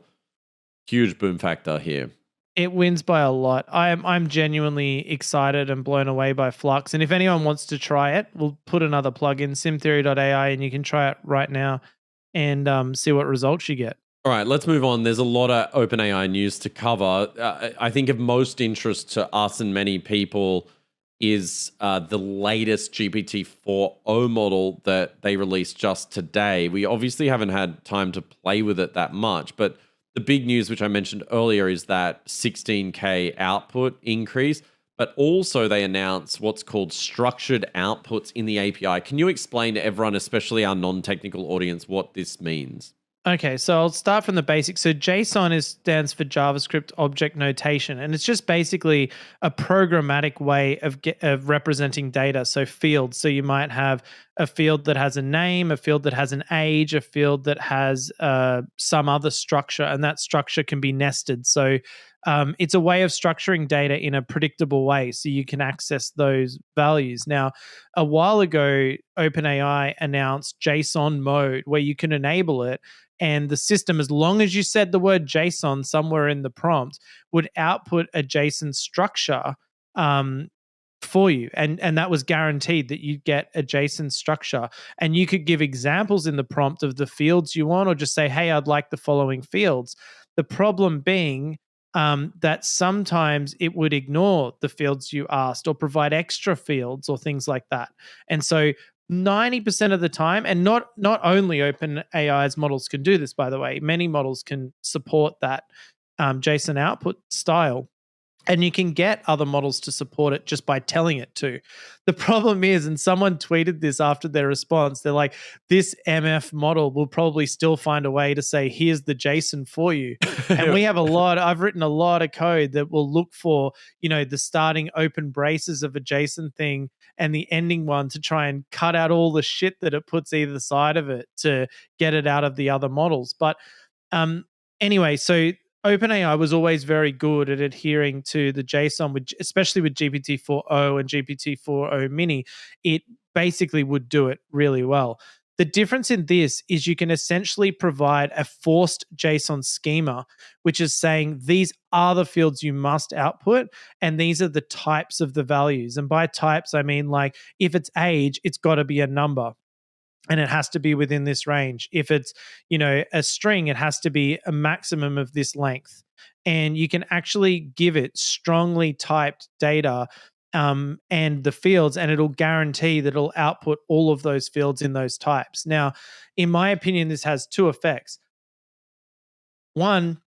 Huge boom factor here. It wins by a lot. I'm genuinely excited and blown away by Flux. And if anyone wants to try it, we'll put another plug in, SimTheory.ai, and you can try it right now and see what results you get. All right, let's move on. There's a lot of OpenAI news to cover. I think of most interest to us and many people is the latest GPT4o model that they released just today. We obviously haven't had time to play with it that much, but the big news, which I mentioned earlier, is that 16K output increase, but also they announced what's called structured outputs in the API. Can you explain to everyone, especially our non-technical audience, what this means? Okay, so I'll start from the basics. So JSON stands for JavaScript Object Notation, and it's just basically a programmatic way of representing data, so fields. So you might have a field that has a name, a field that has an age, a field that has some other structure, and that structure can be nested. So it's a way of structuring data in a predictable way so you can access those values. Now, a while ago, OpenAI announced JSON mode where you can enable it, and the system, as long as you said the word JSON somewhere in the prompt, would output a JSON structure for you, and that was guaranteed that you'd get a JSON structure, and you could give examples in the prompt of the fields you want, or just say, hey, I'd like the following fields. The problem being that sometimes it would ignore the fields you asked or provide extra fields or things like that. And so 90% of the time, and not only OpenAI's models can do this, by the way, many models can support that JSON output style. And you can get other models to support it just by telling it to. The problem is, and someone tweeted this after their response, they're like, this MF model will probably still find a way to say, here's the JSON for you. And we have I've written a lot of code that will look for, the starting open braces of a JSON thing and the ending one to try and cut out all the shit that it puts either side of it to get it out of the other models. But anyway, so OpenAI was always very good at adhering to the JSON, especially with GPT4o and GPT4o mini. It basically would do it really well. The difference in this is you can essentially provide a forced JSON schema, which is saying these are the fields you must output, and these are the types of the values. And by types, I mean, like, if it's age, it's got to be a number, and it has to be within this range. If it's, a string, it has to be a maximum of this length. And you can actually give it strongly typed data and the fields, and it'll guarantee that it'll output all of those fields in those types. Now, in my opinion, this has two effects. One,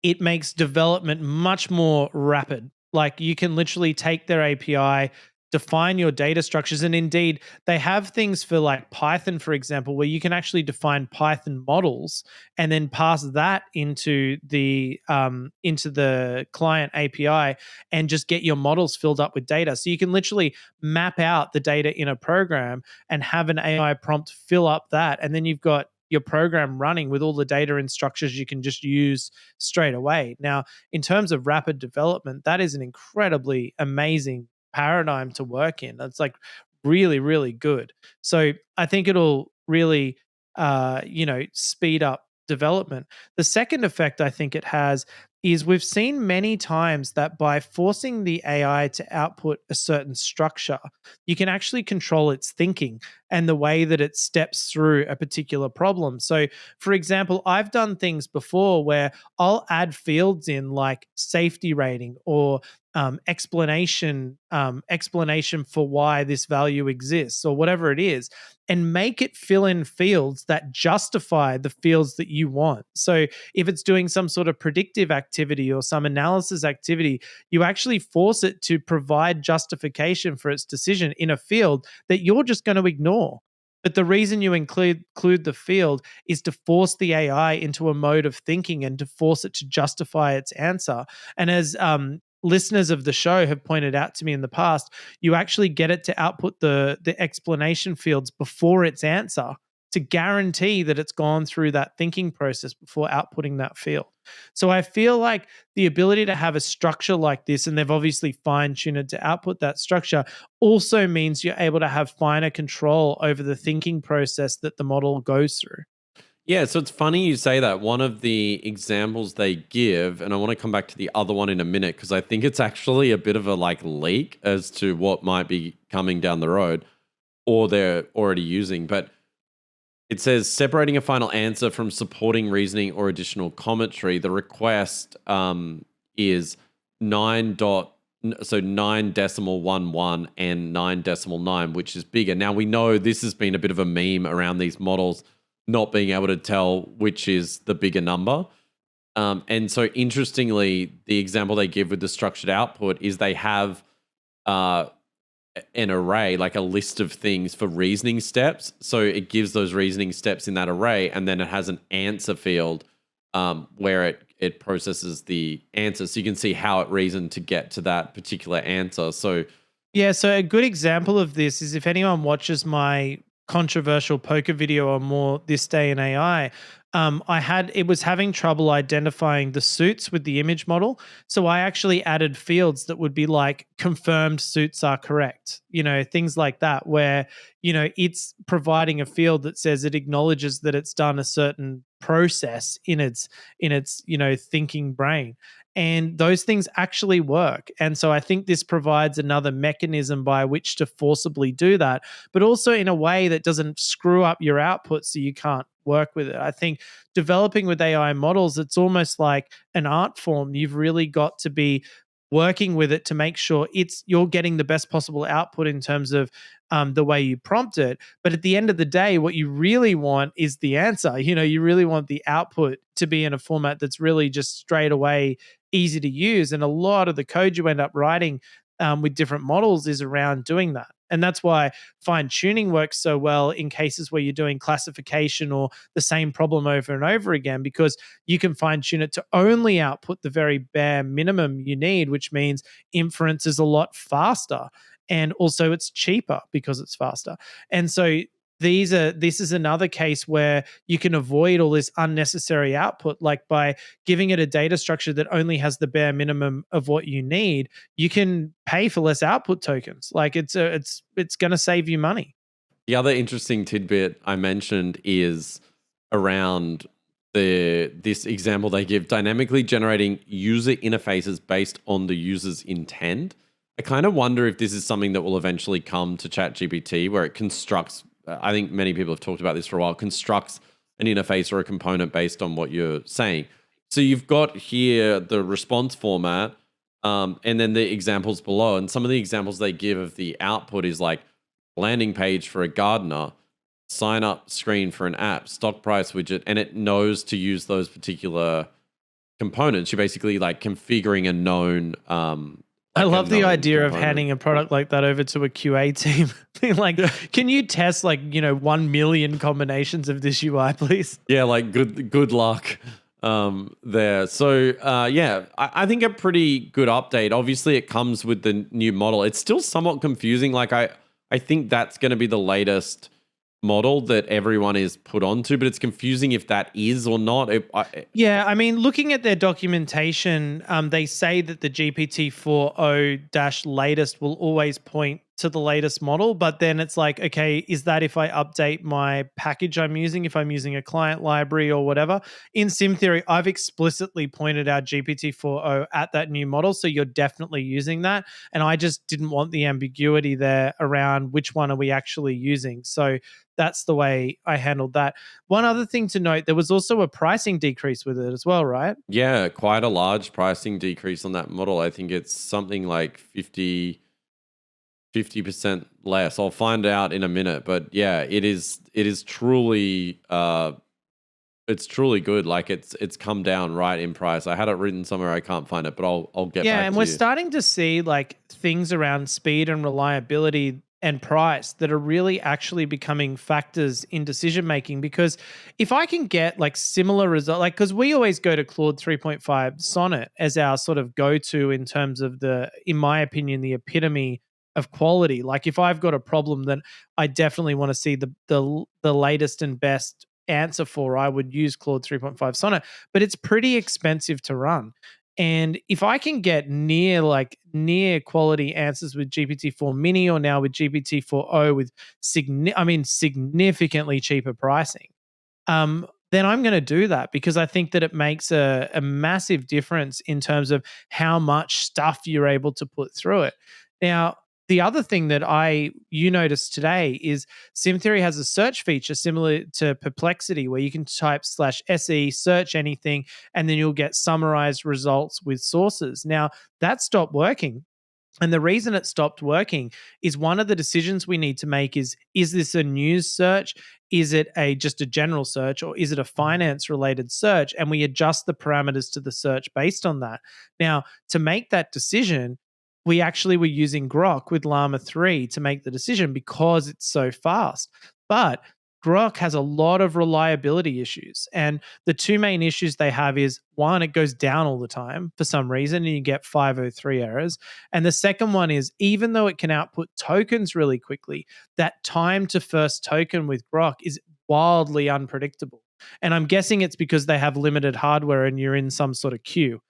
it makes development much more rapid. Like, you can literally take their API, define your data structures. And indeed, they have things for like Python, for example, where you can actually define Python models and then pass that into the client API and just get your models filled up with data. So you can literally map out the data in a program and have an AI prompt fill up that. And then you've got your program running with all the data and structures you can just use straight away. Now, in terms of rapid development, that is an incredibly amazing paradigm to work in. It's like really, really good. So I think it'll really, speed up development. The second effect I think it has is we've seen many times that by forcing the AI to output a certain structure, you can actually control its thinking and the way that it steps through a particular problem. So, for example, I've done things before where I'll add fields in like safety rating or explanation for why this value exists or whatever it is, and make it fill in fields that justify the fields that you want. So if it's doing some sort of predictive activity or some analysis activity, you actually force it to provide justification for its decision in a field that you're just going to ignore. But the reason you include the field is to force the AI into a mode of thinking and to force it to justify its answer. And as listeners of the show have pointed out to me in the past, you actually get it to output the explanation fields before its answer to guarantee that it's gone through that thinking process before outputting that field. So I feel like the ability to have a structure like this, and they've obviously fine-tuned it to output that structure, also means you're able to have finer control over the thinking process that the model goes through. Yeah, so it's funny you say that. One of the examples they give, and I want to come back to the other one in a minute because I think it's actually a bit of a leak as to what might be coming down the road or they're already using. But it says separating a final answer from supporting reasoning or additional commentary. The request is 9.11 and 9.9, which is bigger. Now we know this has been a bit of a meme around these models not being able to tell which is the bigger number. And so interestingly, the example they give with the structured output is they have an array, like a list of things for reasoning steps. So it gives those reasoning steps in that array, and then it has an answer field where it processes the answer. So you can see how it reasoned to get to that particular answer. So yeah, so a good example of this is if anyone watches my controversial poker video or more This Day in AI, it was having trouble identifying the suits with the image model. So I actually added fields that would be like confirmed suits are correct, things like that, where, it's providing a field that says it acknowledges that it's done a certain process in its thinking brain. And those things actually work. And so I think this provides another mechanism by which to forcibly do that, but also in a way that doesn't screw up your output so you can't work with it. I think developing with AI models, it's almost like an art form. You've really got to be working with it to make sure you're getting the best possible output in terms of the way you prompt it. But at the end of the day, what you really want is the answer. You really want the output to be in a format that's really just straight away easy to use. And a lot of the code you end up writing with different models is around doing that. And that's why fine tuning works so well in cases where you're doing classification or the same problem over and over again, because you can fine tune it to only output the very bare minimum you need, which means inference is a lot faster. And also it's cheaper because it's faster. And so this is another case where you can avoid all this unnecessary output, like by giving it a data structure that only has the bare minimum of what you need. You can pay for less output tokens. Like it's going to save you money. The other interesting tidbit I mentioned is around this example they give, dynamically generating user interfaces based on the user's intent. I kind of wonder if this is something that will eventually come to ChatGPT, where it constructs, I think many people have talked about this for a while, constructs an interface or a component based on what you're saying. So you've got here the response format, and then the examples below. And some of the examples they give of the output is like landing page for a gardener, sign up screen for an app, stock price widget, and it knows to use those particular components. You're basically like configuring a known I love the idea of handing a product like that over to a QA team. Being like, can you test 1 million combinations of this UI, please? Yeah, like good luck there. So I think a pretty good update. Obviously, it comes with the new model. It's still somewhat confusing. Like I think that's going to be the latest model that everyone is put onto, but it's confusing if that is or not. Looking at their documentation, they say that the GPT4o latest will always point to the latest model, but then it's like, okay, is that if I update my package I'm using, if I'm using a client library or whatever? In SimTheory, I've explicitly pointed out GPT4o at that new model, so you're definitely using that. And I just didn't want the ambiguity there around which one are we actually using. So that's the way I handled that. One other thing to note, there was also a pricing decrease with it as well, right? Yeah, quite a large pricing decrease on that model. I think it's something like 50% less. I'll find out in a minute, but yeah, it is truly it's truly good. Like it's come down right in price. I had it written somewhere, I can't find it, but I'll get back to you. Yeah, and we're starting to see like things around speed and reliability and price that are really actually becoming factors in decision making, because if I can get like similar result, like, because we always go to Claude 3.5 Sonnet as our sort of go-to in terms of in my opinion, the epitome of quality. Like if I've got a problem that I definitely want to see the latest and best answer for, I would use Claude 3.5 Sonnet, but it's pretty expensive to run. And if I can get near quality answers with GPT-4 Mini or now with GPT-4o with significantly cheaper pricing, then I'm going to do that, because I think that it makes a massive difference in terms of how much stuff you're able to put through it. Now, the other thing that you noticed today is SimTheory has a search feature similar to Perplexity, where you can type /SE, search anything, and then you'll get summarized results with sources. Now, that stopped working. And the reason it stopped working is one of the decisions we need to make is this a news search? Is it just a general search, or is it a finance related search? And we adjust the parameters to the search based on that. Now, to make that decision, we actually were using Groq with Llama 3 to make the decision because it's so fast. But Groq has a lot of reliability issues. And the two main issues they have is, one, it goes down all the time for some reason, and you get 503 errors. And the second one is, even though it can output tokens really quickly, that time to first token with Groq is wildly unpredictable. And I'm guessing it's because they have limited hardware and you're in some sort of queue.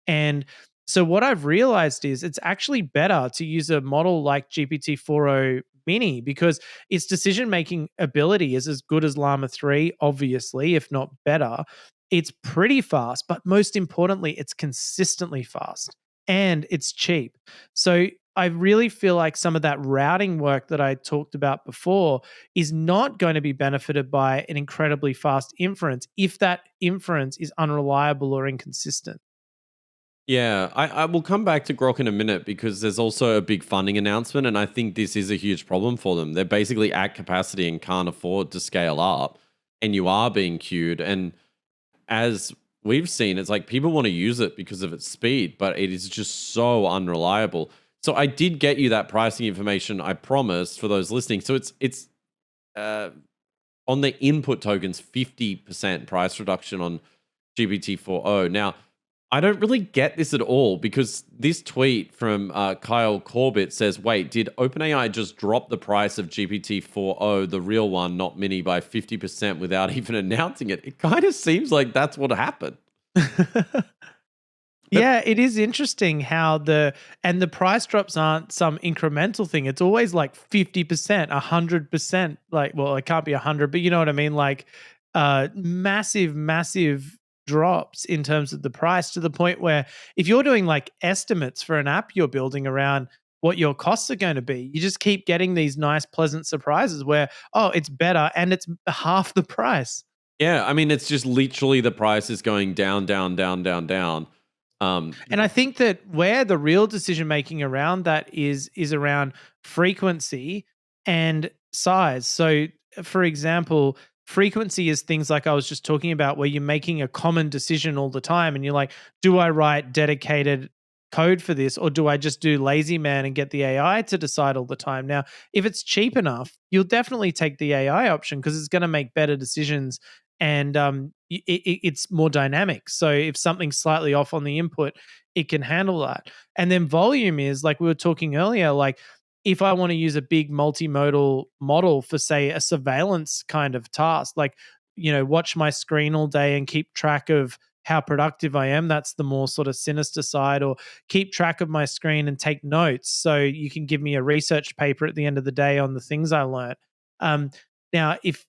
And so what I've realized is it's actually better to use a model like GPT-4o Mini because its decision-making ability is as good as Llama 3, obviously, if not better. It's pretty fast, but most importantly, it's consistently fast and it's cheap. So I really feel like some of that routing work that I talked about before is not going to be benefited by an incredibly fast inference if that inference is unreliable or inconsistent. Yeah, I will come back to Groq in a minute because there's also a big funding announcement, and I think this is a huge problem for them. They're basically at capacity and can't afford to scale up, and you are being queued. And as we've seen, it's like people want to use it because of its speed, but it is just so unreliable. So I did get you that pricing information, I promised, for those listening. So it's on the input tokens, 50% price reduction on GPT-4o. Now, I don't really get this at all because this tweet from Kyle Corbett says, wait, did OpenAI just drop the price of GPT-4o, the real one, not Mini, by 50% without even announcing it? It kind of seems like that's what happened. Yeah, it is interesting how the price drops aren't some incremental thing. It's always like 50%, 100%. Like, well, it can't be 100, but you know what I mean? Like massive drops in terms of the price to the point where if you're doing like estimates for an app you're building around what your costs are going to be, you just keep getting these nice, pleasant surprises where, oh, it's better and it's half the price. Yeah, I mean, it's just literally the price is going down, down, down, down, down. And I think that where the real decision making around that is around frequency and size. So, for example, frequency is things like I was just talking about, where you're making a common decision all the time, and you're like, do I write dedicated code for this, or do I just do lazy man and get the AI to decide all the time? Now, if it's cheap enough, you'll definitely take the AI option because it's going to make better decisions and it's more dynamic. So if something's slightly off on the input, it can handle that. And then volume is like we were talking earlier, like if I want to use a big multimodal model for, say, a surveillance kind of task, like, you know, watch my screen all day and keep track of how productive I am. That's the more sort of sinister side. Or keep track of my screen and take notes so you can give me a research paper at the end of the day on the things I learned. Now, if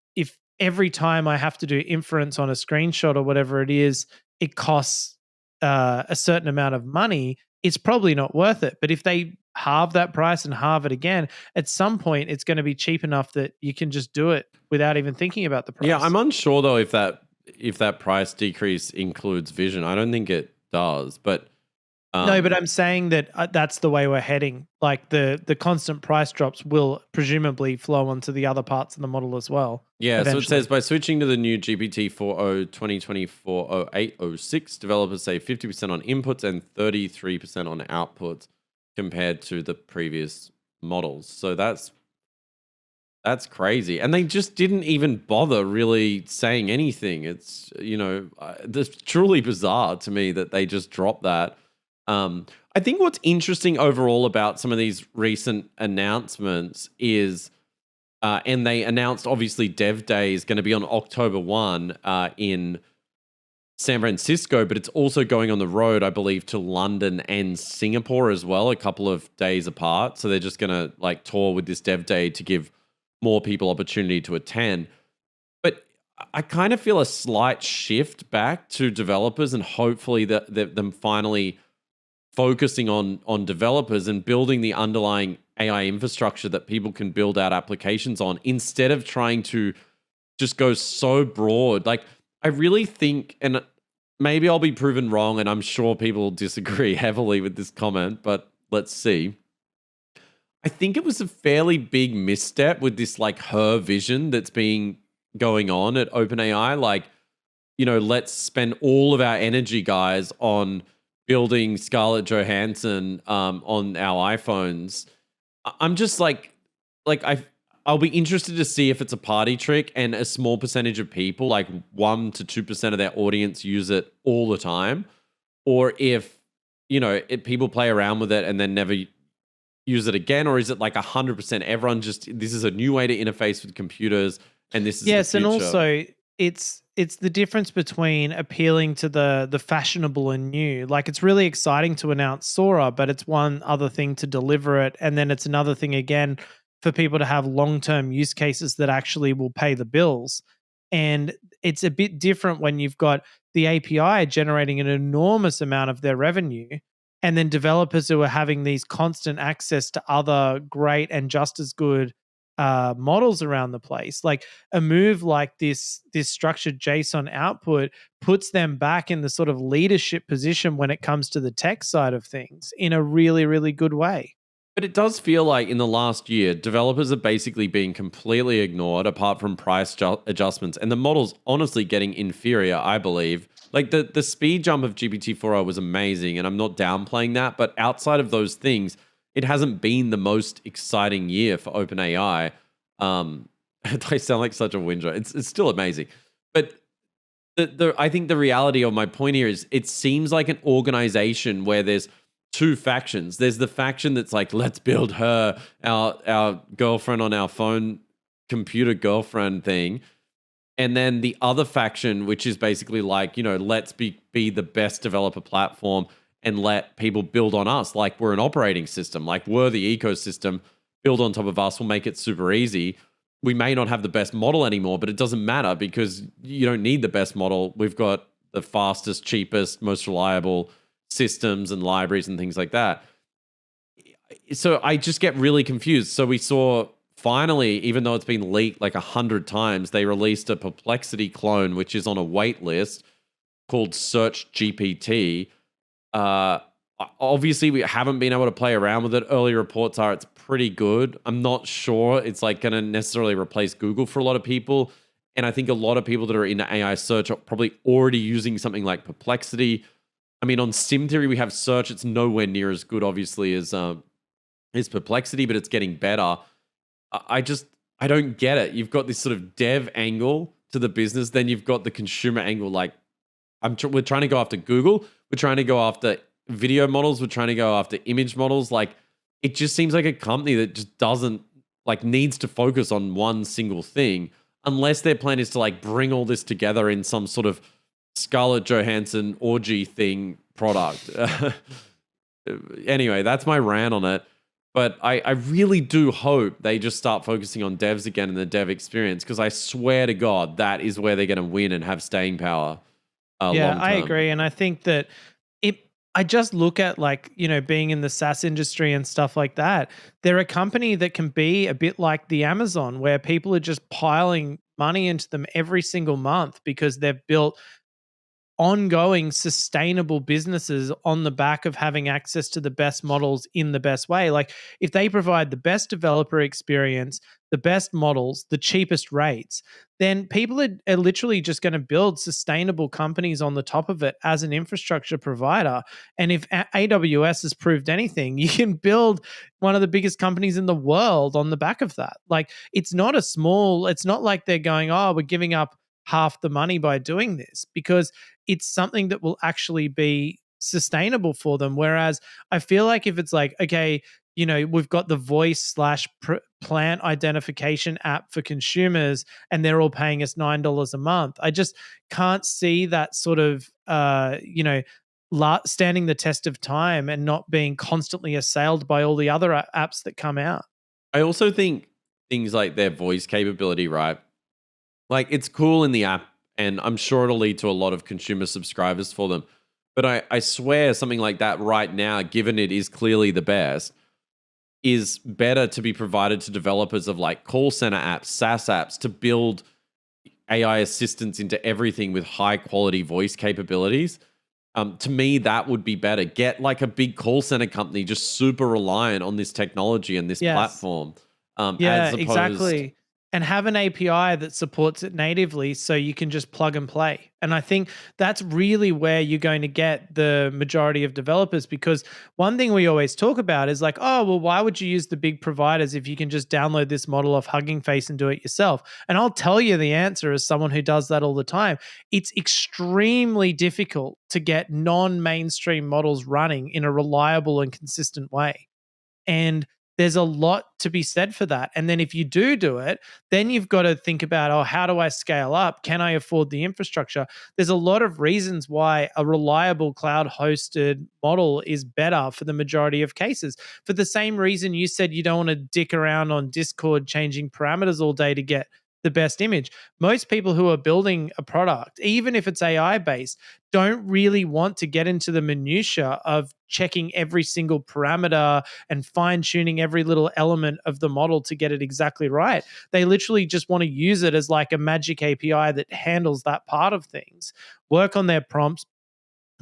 every time I have to do inference on a screenshot or whatever it is, it costs a certain amount of money, it's probably not worth it. But if they halve that price and halve it again, at some point it's going to be cheap enough that you can just do it without even thinking about the price. Yeah, I'm unsure though if that price decrease includes vision. I don't think it does, but no, but I'm saying that that's the way we're heading. Like the constant price drops will presumably flow onto the other parts of the model as well. Yeah, eventually. So it says by switching to the new GPT-4o 2024-0806, developers save 50% on inputs and 33% on outputs compared to the previous models. So that's crazy. And they just didn't even bother really saying anything. It's, it's truly bizarre to me that they just dropped that. I think what's interesting overall about some of these recent announcements is, and they announced obviously Dev Day is going to be on October 1 in San Francisco, but it's also going on the road, I believe, to London and Singapore as well, a couple of days apart. So they're just going to like tour with this Dev Day to give more people opportunity to attend. But I kind of feel a slight shift back to developers and hopefully that them finally focusing on developers and building the underlying AI infrastructure that people can build out applications on instead of trying to just go so broad. Like, I really think, and maybe I'll be proven wrong, and I'm sure people disagree heavily with this comment, but let's see. I think it was a fairly big misstep with this like her vision that's being going on at OpenAI. Like, let's spend all of our energy, guys, on building Scarlett Johansson on our iPhones. I'm just I'll be interested to see if it's a party trick and a small percentage of people, like 1 to 2% of their audience, use it all the time, or if people play around with it and then never use it again, or is it like 100% everyone just, this is a new way to interface with computers and this is yes, the and future? also it's the difference between appealing to the fashionable and new. Like, it's really exciting to announce Sora, but it's one other thing to deliver it, and then it's another thing again for people to have long-term use cases that actually will pay the bills. And it's a bit different when you've got the API generating an enormous amount of their revenue, and then developers who are having these constant access to other great and just as good models around the place. Like, a move like this structured JSON output puts them back in the sort of leadership position when it comes to the tech side of things in a really, really good way. But it does feel like in the last year, developers are basically being completely ignored apart from price adjustments. And the model's honestly getting inferior, I believe. Like the speed jump of GPT4o was amazing, and I'm not downplaying that. But outside of those things, it hasn't been the most exciting year for OpenAI. I sound like such a whinger. It's still amazing. But I think the reality of my point here is it seems like an organization where there's two factions. There's the faction that's like, let's build her, our girlfriend on our phone, computer girlfriend thing. And then the other faction, which is basically like, let's be the best developer platform and let people build on us like we're an operating system, like we're the ecosystem, build on top of us, we'll make it super easy. We may not have the best model anymore, but it doesn't matter because you don't need the best model. We've got the fastest, cheapest, most reliable systems and libraries and things like that. So I just get really confused. So we saw finally, even though it's been leaked like 100 times, they released a Perplexity clone, which is on a wait list called Search GPT. Obviously, we haven't been able to play around with it. Early reports are it's pretty good. I'm not sure it's like going to necessarily replace Google for a lot of people. And I think a lot of people that are into AI search are probably already using something like Perplexity. I mean, on SimTheory, we have search. It's nowhere near as good, obviously, as Perplexity, but it's getting better. I don't get it. You've got this sort of dev angle to the business, then you've got the consumer angle. Like, we're trying to go after Google. We're trying to go after video models. We're trying to go after image models. Like, it just seems like a company that just doesn't needs to focus on one single thing, unless their plan is to like bring all this together in some sort of Scarlett Johansson orgy thing product. Anyway, that's my rant on it. But I really do hope they just start focusing on devs again and the dev experience, because I swear to God, that is where they're going to win and have staying power. Yeah, I agree. And I think that I just look at being in the SaaS industry and stuff like that. They're a company that can be a bit like the Amazon, where people are just piling money into them every single month because they've built ongoing sustainable businesses on the back of having access to the best models in the best way. Like, if they provide the best developer experience, the best models, the cheapest rates, then people are literally just going to build sustainable companies on the top of it as an infrastructure provider. And if AWS has proved anything, you can build one of the biggest companies in the world on the back of that. Like, it's not like they're going, oh, we're giving up half the money by doing this, because it's something that will actually be sustainable for them. Whereas I feel like if it's like, okay, we've got the voice / plant identification app for consumers and they're all paying us $9 a month, I just can't see that sort of, standing the test of time and not being constantly assailed by all the other apps that come out. I also think things like their voice capability, right? Like, it's cool in the app, and I'm sure it'll lead to a lot of consumer subscribers for them. But I swear something like that right now, given it is clearly the best, is better to be provided to developers of like call center apps, SaaS apps, to build AI assistants into everything with high quality voice capabilities. To me, that would be better. Get like a big call center company just super reliant on this technology and this platform. Yeah, exactly. And have an API that supports it natively so you can just plug and play. And I think that's really where you're going to get the majority of developers, because one thing we always talk about is like, oh, well, why would you use the big providers if you can just download this model off Hugging Face and do it yourself? And I'll tell you the answer as someone who does that all the time. It's extremely difficult to get non-mainstream models running in a reliable and consistent way. And there's a lot to be said for that. And then if you do it, then you've got to think about, oh, how do I scale up? Can I afford the infrastructure? There's a lot of reasons why a reliable cloud hosted model is better for the majority of cases. For the same reason you said you don't want to dick around on Discord changing parameters all day to get the best image. Most people who are building a product, even if it's AI based, don't really want to get into the minutia of checking every single parameter and fine tuning every little element of the model to get it exactly right. They literally just want to use it as like a magic API that handles that part of things, work on their prompts,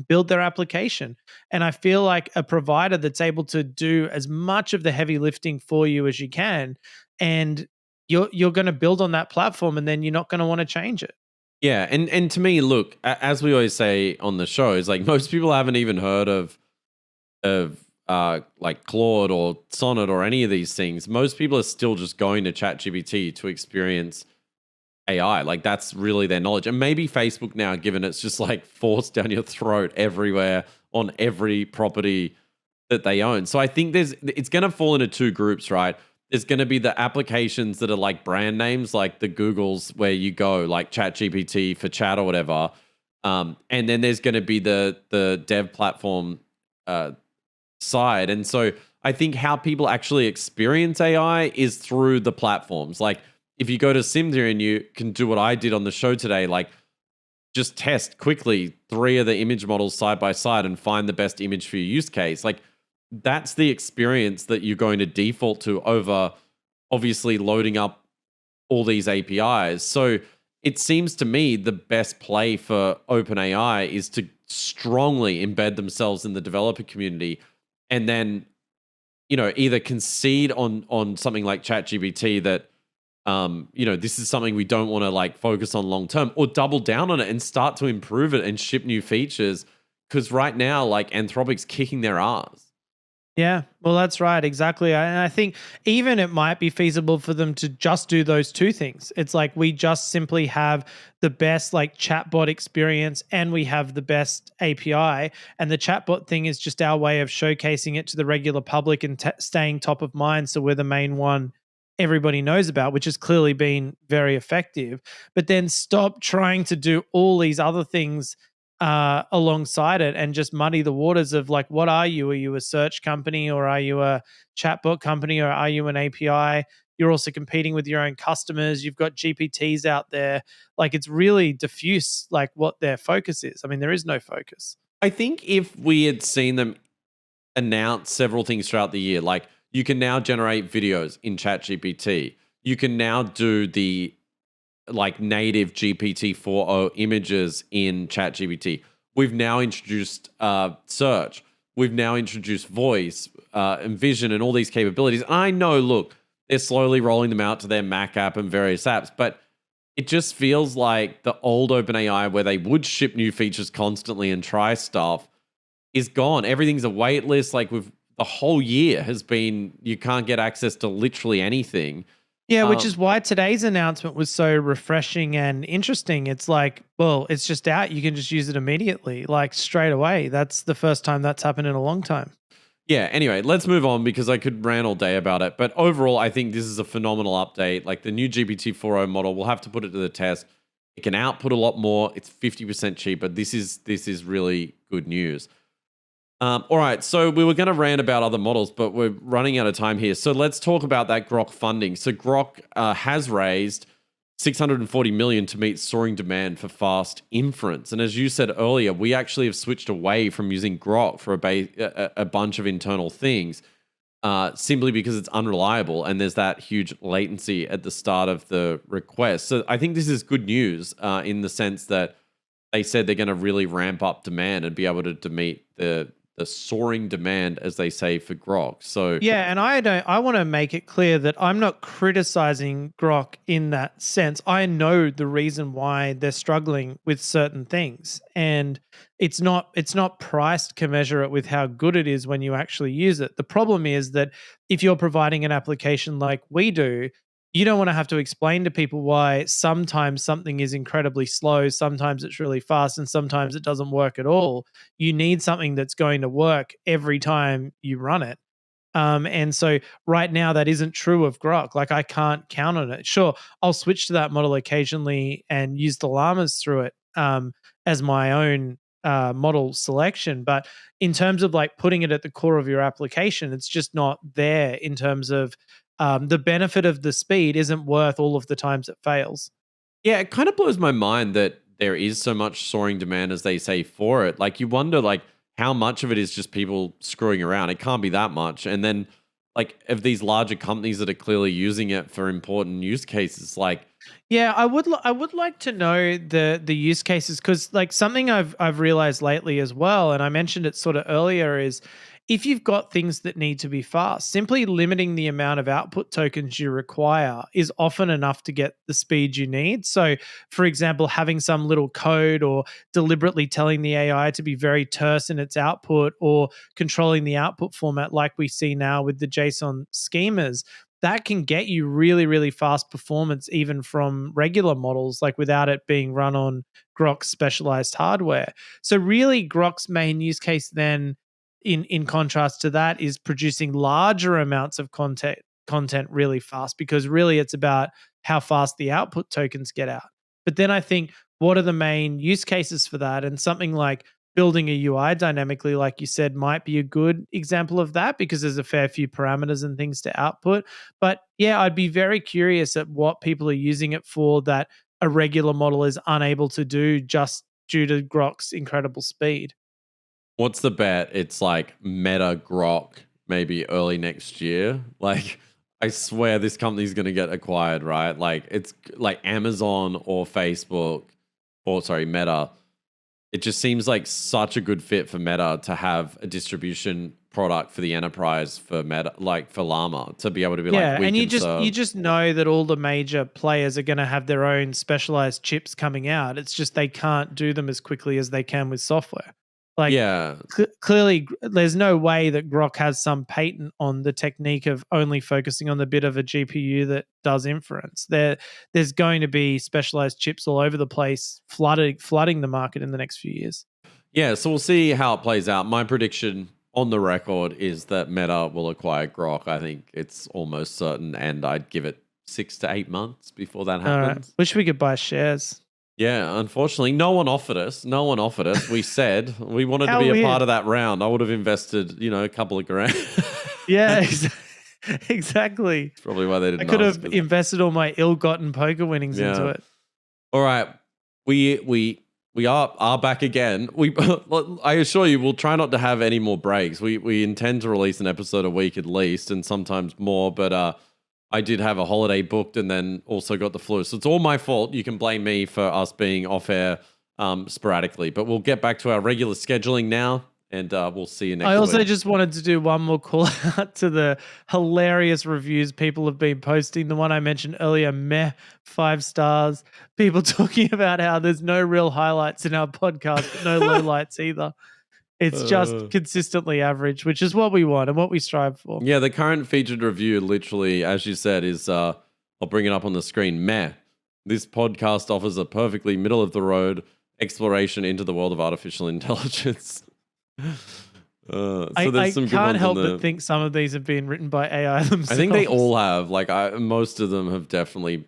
build their application. And I feel like a provider that's able to do as much of the heavy lifting for you as you can, and you're going to build on that platform, and then you're not going to want to change it. Yeah, and to me, look, as we always say on the show, is like most people haven't even heard of like Claude or Sonnet or any of these things. Most people are still just going to ChatGPT to experience AI. Like that's really their knowledge. And maybe Facebook now, given it's just like forced down your throat everywhere on every property that they own. So I think it's going to fall into two groups, right? There's going to be the applications that are like brand names, like the Googles where you go, like ChatGPT for chat or whatever. And then there's going to be the dev platform side. And so I think how people actually experience AI is through the platforms. Like if you go to SimTheory and you can do what I did on the show today, like just test quickly 3 of the image models side by side and find the best image for your use case. Like that's the experience that you're going to default to over obviously loading up all these APIs. So it seems to me the best play for OpenAI is to strongly embed themselves in the developer community and then, either concede on something like ChatGPT that, this is something we don't want to like focus on long term, or double down on it and start to improve it and ship new features. Because right now, like Anthropic's kicking their ass. Yeah, well, that's right. Exactly. And I think even it might be feasible for them to just do those two things. It's like we just simply have the best like chatbot experience and we have the best API. And the chatbot thing is just our way of showcasing it to the regular public and staying top of mind. So we're the main one everybody knows about, which has clearly been very effective. But then stop trying to do all these other things alongside it and just muddy the waters of like, what are you? Are you a search company, or are you a chatbot company, or are you an API? You're also competing with your own customers. You've got GPTs out there. Like it's really diffuse, like what their focus is. I mean, there is no focus. I think if we had seen them announce several things throughout the year, like you can now generate videos in ChatGPT. You can now do the like native GPT4o images in ChatGPT. We've now introduced search. We've now introduced voice and vision and all these capabilities. I know, look, they're slowly rolling them out to their Mac app and various apps, but it just feels like the old OpenAI where they would ship new features constantly and try stuff is gone. Everything's a wait list. Like the whole year has been, you can't get access to literally anything. Yeah, which is why today's announcement was so refreshing and interesting. It's like, well, it's just out. You can just use it immediately, like straight away. That's the first time that's happened in a long time. Yeah, anyway, let's move on because I could rant all day about it. But overall, I think this is a phenomenal update. Like the new GPT-4o model, we'll have to put it to the test. It can output a lot more. It's 50% cheaper. This is really good news. All right, so we were going to rant about other models, but we're running out of time here. So let's talk about that Groq funding. So Groq has raised $640 million to meet soaring demand for fast inference. And as you said earlier, we actually have switched away from using Groq for a bunch of internal things simply because it's unreliable and there's that huge latency at the start of the request. So I think this is good news in the sense that they said they're going to really ramp up demand and be able to meet the soaring demand, as they say, for Groq. So yeah, and I want to make it clear that I'm not criticizing Groq in that sense. I know the reason why they're struggling with certain things, and it's not priced commensurate with how good it is when you actually use it. The problem is that if you're providing an application like we do, you don't want to have to explain to people why sometimes something is incredibly slow, sometimes it's really fast, and sometimes it doesn't work at all. You need something that's going to work every time you run it. And so right now that isn't true of Grok. Like I can't count on it. Sure, I'll switch to that model occasionally and use the llamas through it as my own model selection. But in terms of like putting it at the core of your application, it's just not there in terms of the benefit of the speed isn't worth all of the times it fails. Yeah, it kind of blows my mind that there is so much soaring demand as they say for it. Like you wonder like how much of it is just people screwing around. It can't be that much. And then like of these larger companies that are clearly using it for important use cases, like Yeah, I would like to know the use cases because like something I've realized lately as well, and I mentioned it sort of earlier, is if you've got things that need to be fast, simply limiting the amount of output tokens you require is often enough to get the speed you need. So, for example, having some little code or deliberately telling the AI to be very terse in its output or controlling the output format like we see now with the JSON schemas, that can get you really, really fast performance even from regular models, like without it being run on Grok's specialized hardware. So really Grok's main use case then in contrast to that is producing larger amounts of content really fast because really it's about how fast the output tokens get out. But then I think what are the main use cases for that? And something like building a UI dynamically, like you said, might be a good example of that because there's a fair few parameters and things to output. But yeah, I'd be very curious at what people are using it for that a regular model is unable to do just due to Grok's incredible speed. what's the bet? It's like Meta Groq maybe early next year. Like I swear this company's going to get acquired, right? Like it's like Amazon or Facebook or sorry, Meta. It just seems like such a good fit for Meta to have a distribution product for the enterprise for Meta, like for Llama, to be able to be Yeah, like, we and can you serve. just know that all the major players are going to have their own specialized chips coming out. It's just they can't do them as quickly as they can with software. Like Yeah, clearly, there's no way that Grok has some patent on the technique of only focusing on the bit of a GPU that does inference. There's going to be specialized chips all over the place, flooding the market in the next few years. yeah. So we'll see how it plays out. My prediction on the record is that Meta will acquire Grok. I think it's almost certain, and I'd give it 6 to 8 months before that All right, happens. wish we could buy shares. Yeah, unfortunately, no one offered us. No one offered us. We said we wanted to How be a weird. part of that round. I would have invested, a couple of grand. Yeah, exactly. That's probably why they didn't. I could ask have us. invested all my ill-gotten poker winnings into Yeah. it. All right, we are back again. I assure you, we'll try not to have any more breaks. We intend to release an episode a week at least, and sometimes more. But I did have a holiday booked, and then also got the flu, so it's all my fault. You can blame me for us being off air sporadically, but we'll get back to our regular scheduling now, and we'll see you next week. I also just wanted to do one more call out to the hilarious reviews people have been posting. The one I mentioned earlier, meh, 5 stars. People talking about how there's no real highlights in our podcast, but no lowlights either. It's just consistently average, which is what we want and what we strive for. Yeah, the current featured review, literally, as you said, is I'll bring it up on the screen. Meh. This podcast offers a perfectly middle of the road exploration into the world of artificial intelligence. So there's I some good can't ones help in there. but think some of these have been written by AI themselves. I think they all have. Like, most of them have definitely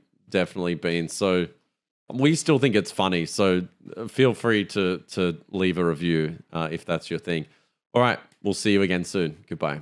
been. So we still think it's funny. So feel free to leave a review if that's your thing. All right, we'll see you again soon. Goodbye.